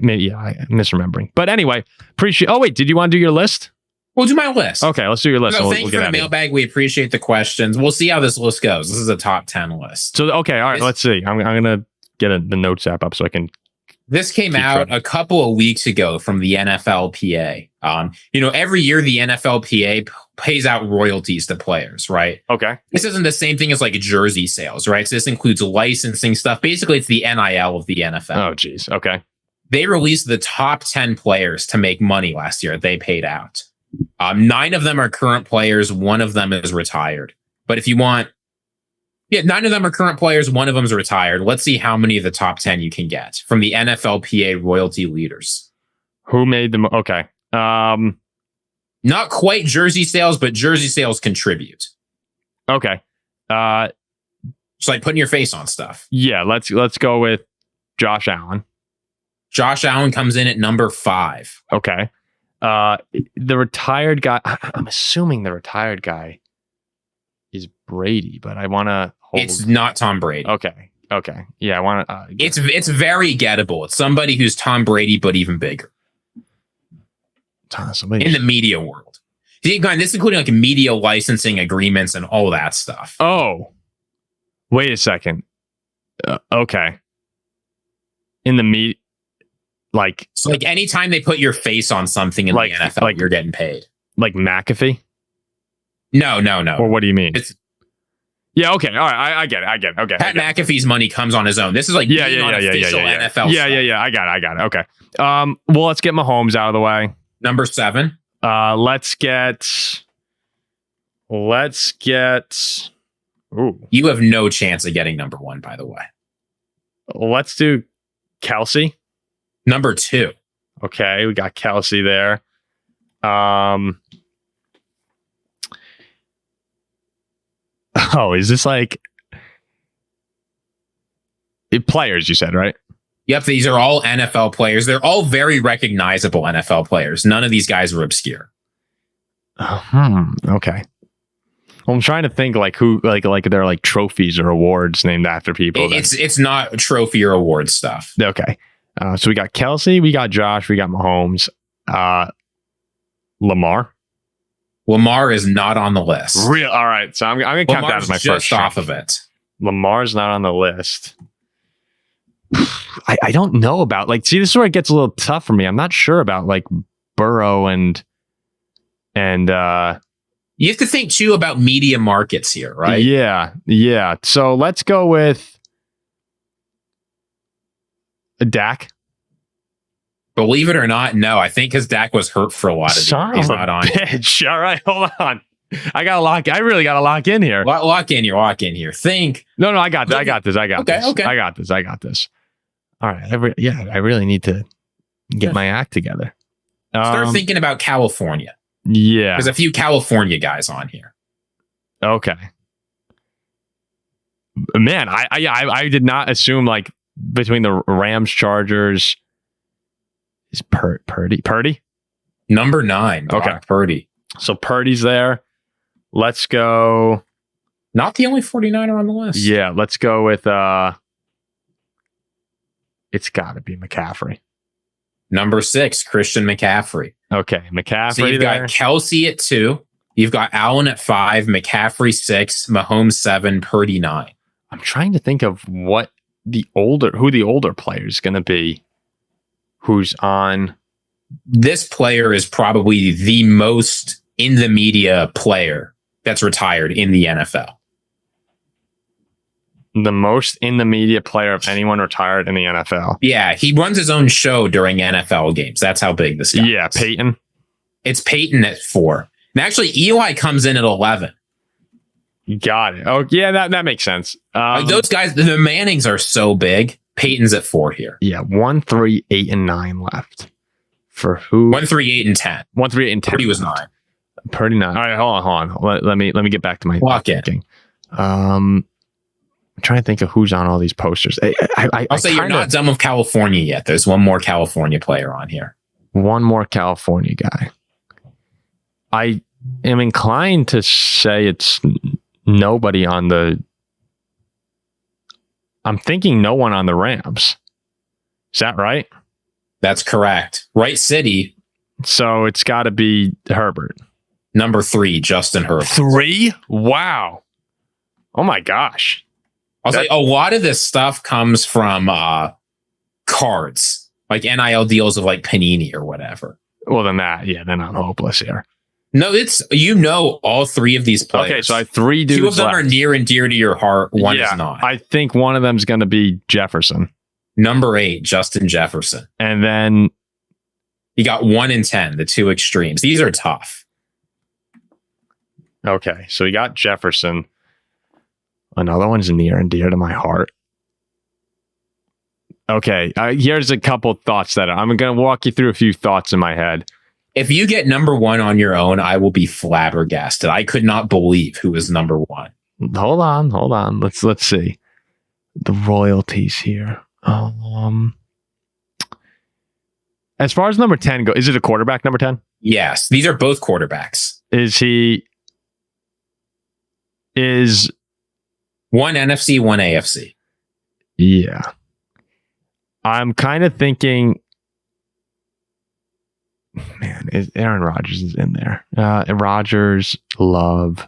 Maybe, I'm misremembering. But anyway, did you want to do your list? We'll do my list. Okay, let's do your list. Thank you for the mailbag. We appreciate the questions. We'll see how this list goes. This is a top 10 list. So, okay, all right, let's see. I'm going to get the notes app up so I can... This came out a couple of weeks ago from the NFLPA. Every year the NFLPA pays out royalties to players, right? Okay. This isn't the same thing as like jersey sales, right? So this includes licensing stuff. Basically, it's the NIL of the NFL. Oh, geez. Okay. They released the top 10 players to make money last year. They paid out. 9 of them are current players. 1 of them is retired. But if you want... 9 of them are current players. 1 of them is retired. Let's see how many of the top 10 you can get from the NFLPA royalty leaders. Who made them? Okay. Not quite jersey sales, but jersey sales contribute. Okay. Just like putting your face on stuff. Yeah, let's go with Josh Allen. Josh Allen comes in at number 5. Okay. The retired guy, I'm assuming the retired guy is Brady, but I want to hold. It's not Tom Brady. Okay. Yeah, I want to. It's very gettable. It's somebody who's Tom Brady, but even bigger. In the media world. This is including like media licensing agreements and all that stuff. Oh, wait a second. Okay. In the media. So anytime they put your face on something in the NFL, you're getting paid. Like McAfee? No. Or what do you mean? Yeah, okay. All right. I get it. Okay. Pat McAfee's money comes on his own. This is like official NFL stuff. Yeah. I got it. Okay. Well, let's get Mahomes out of the way. Number 7. Let's get. Ooh. You have no chance of getting number 1, by the way. Let's do Kelsey. Number 2. Okay, we got Kelsey there. Is this like players? You said, right? Yep, these are all NFL players. They're all very recognizable NFL players. None of these guys are obscure. Okay. Well, I'm trying to think like who like they're like trophies or awards named after people. It's not trophy or award stuff. Okay. So we got Kelsey, we got Josh, we got Mahomes, Lamar. Lamar is not on the list. Real. All right. So I'm going to count that as my first off of it. Lamar's not on the list. I don't know about see, this is where it gets a little tough for me. I'm not sure about Burrow and you have to think too about media markets here, right? Yeah. So let's go with Dak. Believe it or not, no. I think because Dak was hurt for a lot of it. He's not on. Bitch. All right, hold on. I really gotta lock in here. Lock in here. Think. No, I got this. I got this. Okay. I got this. All right. I really need to get my act together. Start thinking about California. Yeah. There's a few California guys on here. Okay. Man, I did not assume between the Rams, Chargers, is Purdy? Number 9. Okay. Purdy. So Purdy's there. Let's go. Not the only 49er on the list. Yeah, let's go with it's gotta be McCaffrey. Number 6, Christian McCaffrey. Okay, McCaffrey. So you've got Kelsey at 2. You've got Allen at 5, McCaffrey 6, Mahomes 7, Purdy 9. I'm trying to think of who the older player is going to be. Who's on? This player is probably the most in the media player that's retired in the NFL. The most in the media player of anyone retired in the NFL. Yeah, he runs his own show during NFL games. That's how big this guy is. Peyton. It's Peyton at 4. And actually, Eli comes in at 11. You got it. Oh, yeah, that makes sense. Those guys, the Mannings are so big. Peyton's at 4 here. Yeah, 1, 3, 8, and 9 left. For who? 1, 3, 8, and 10. 1, 3, 8, and 10. Purdy was 9. Purdy 9. All right, hold on. Let me get back to my thinking. I'm trying to think of who's on all these posters. I'll say you're not done with California yet. There's one more California player on here. One more California guy. I am inclined to say it's nobody on the. I'm thinking no one on the Rams. Is that right? That's correct. Right city. So it's got to be Herbert. Number 3, Justin Herbert. 3? Wow. Oh my gosh. I'll say a lot of this stuff comes from cards, like NIL deals of Panini or whatever. Well, then I'm hopeless here. No, it's all 3 of these players. Okay, so I have 3 dudes 2 of them left. are near and dear to your heart. One is not. I think one of them is going to be Jefferson. Number 8, Justin Jefferson. And then you got 1 and 10, the 2 extremes. These are tough. Okay, so we got Jefferson. Another one's near and dear to my heart. Okay, here's a couple thoughts that I'm going to walk you through a few thoughts in my head. If you get number 1 on your own, I will be flabbergasted. I could not believe who was number 1. Hold on. Let's see the royalties here. As far as number 10 go, is it a quarterback? Number 10? Yes, these are both quarterbacks. Is one NFC, one AFC? Yeah, I'm kind of thinking. Man, Aaron Rodgers is in there. Rodgers, Love.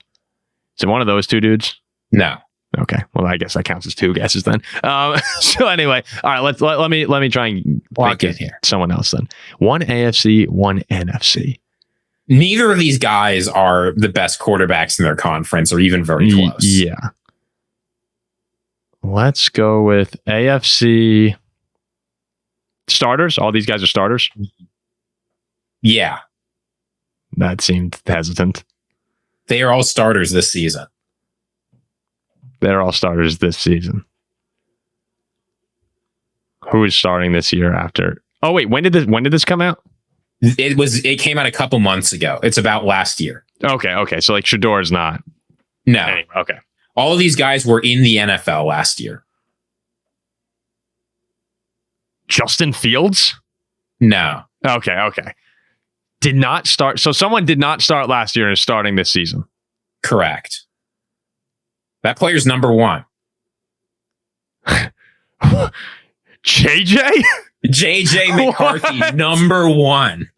Is it one of those two dudes? No. Okay. Well, I guess that counts as two guesses then. So anyway, all right. let me try and lock in here. Someone else then. One AFC, one NFC. Neither of these guys are the best quarterbacks in their conference, or even very close. Yeah. Let's go with AFC starters. All these guys are starters. Yeah. That seemed hesitant. They are all starters this season. They're all starters this season. Who is starting this year after? Oh wait, when did this come out? It came out a couple months ago. It's about last year. Okay. So like Shador's not. No. Anyway, okay. All of these guys were in the NFL last year. Justin Fields? No. Okay. Did not start. So someone did not start last year and is starting this season. Correct. That player's number one. JJ McCarthy, number one.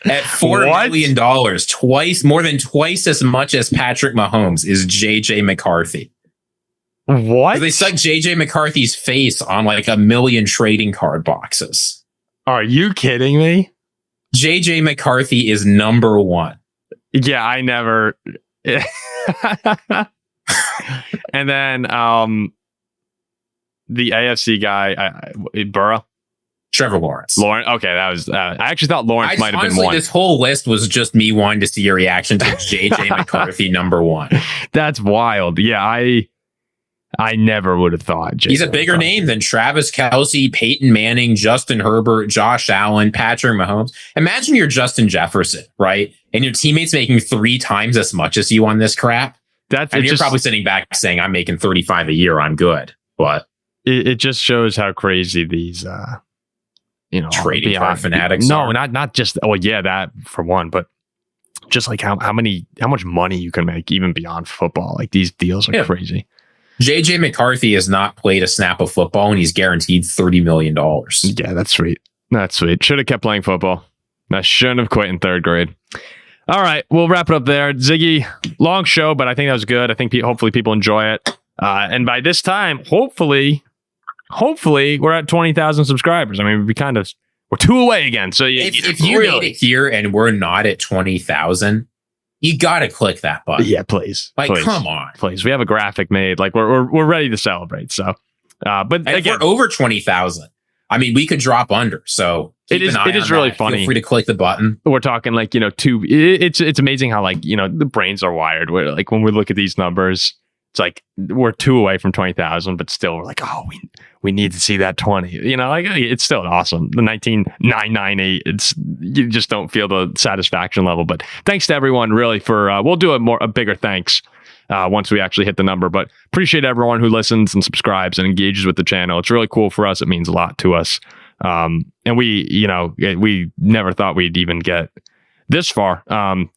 At $4 million, more than twice as much as Patrick Mahomes is JJ McCarthy. What? They stuck JJ McCarthy's face on like 1 million trading card boxes. Are you kidding me? JJ McCarthy is number one. Yeah, I never. And then the AFC guy, Burrow. Trevor Lawrence. Okay, that was. I actually thought Lawrence might have been one. This whole list was just me wanting to see your reaction to JJ McCarthy number one. That's wild. Yeah, I never would have thought. He's a bigger name than Travis Kelce, Peyton Manning, Justin Herbert, Josh Allen, Patrick Mahomes. Imagine you're Justin Jefferson, right? And your teammates making 3 times as much as you on this crap. And you're probably sitting back saying, I'm making 35 a year. I'm good. But it just shows how crazy these, trading card fanatics are. No, not just. Oh yeah, that for one, but just like how much money you can make even beyond football. Like these deals are crazy. JJ McCarthy has not played a snap of football, and he's guaranteed $30 million. Yeah, that's sweet. Should have kept playing football. I shouldn't have quit in 3rd grade. All right, we'll wrap it up there. Ziggy, long show, but I think that was good. I think hopefully people enjoy it. And by this time, hopefully we're at 20,000 subscribers. I mean, we're 2 away again. So if you made it here and we're not at 20,000, you got to click that button. Yeah, please. Come on. Please. We have a graphic made. Like we're ready to celebrate. So, but and again, if we're over 20,000, I mean, we could drop under. So it is really funny. Feel free to click the button. We're talking like, it's amazing how like, the brains are wired where like when we look at these numbers, it's like we're 2 away from 20,000, but still we're like, oh, we need to see that 20. It's still awesome. The 19,998. You just don't feel the satisfaction level. But thanks to everyone, really, for we'll do a bigger thanks once we actually hit the number. But appreciate everyone who listens and subscribes and engages with the channel. It's really cool for us. It means a lot to us. And we never thought we'd even get this far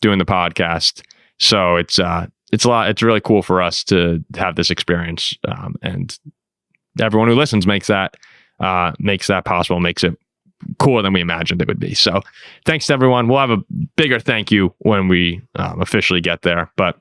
doing the podcast. So it's a lot. It's really cool for us to have this experience, and everyone who listens makes that possible, makes it cooler than we imagined it would be. So thanks to everyone. We'll have a bigger thank you when we officially get there. But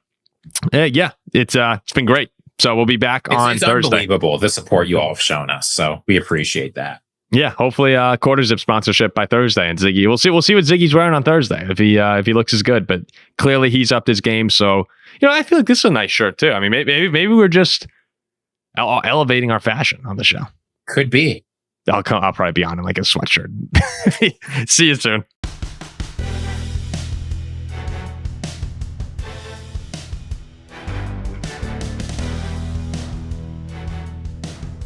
it's been great. So we'll be back on Thursday. It's unbelievable the support you all have shown us. So we appreciate that. Yeah, hopefully quarter zip sponsorship by Thursday. And Ziggy, we'll see what Ziggy's wearing on Thursday if he looks as good. But clearly he's upped his game. So I feel like this is a nice shirt too. I mean, maybe we're just elevating our fashion on the show. Could be. I'll probably be on in like a sweatshirt. See you soon.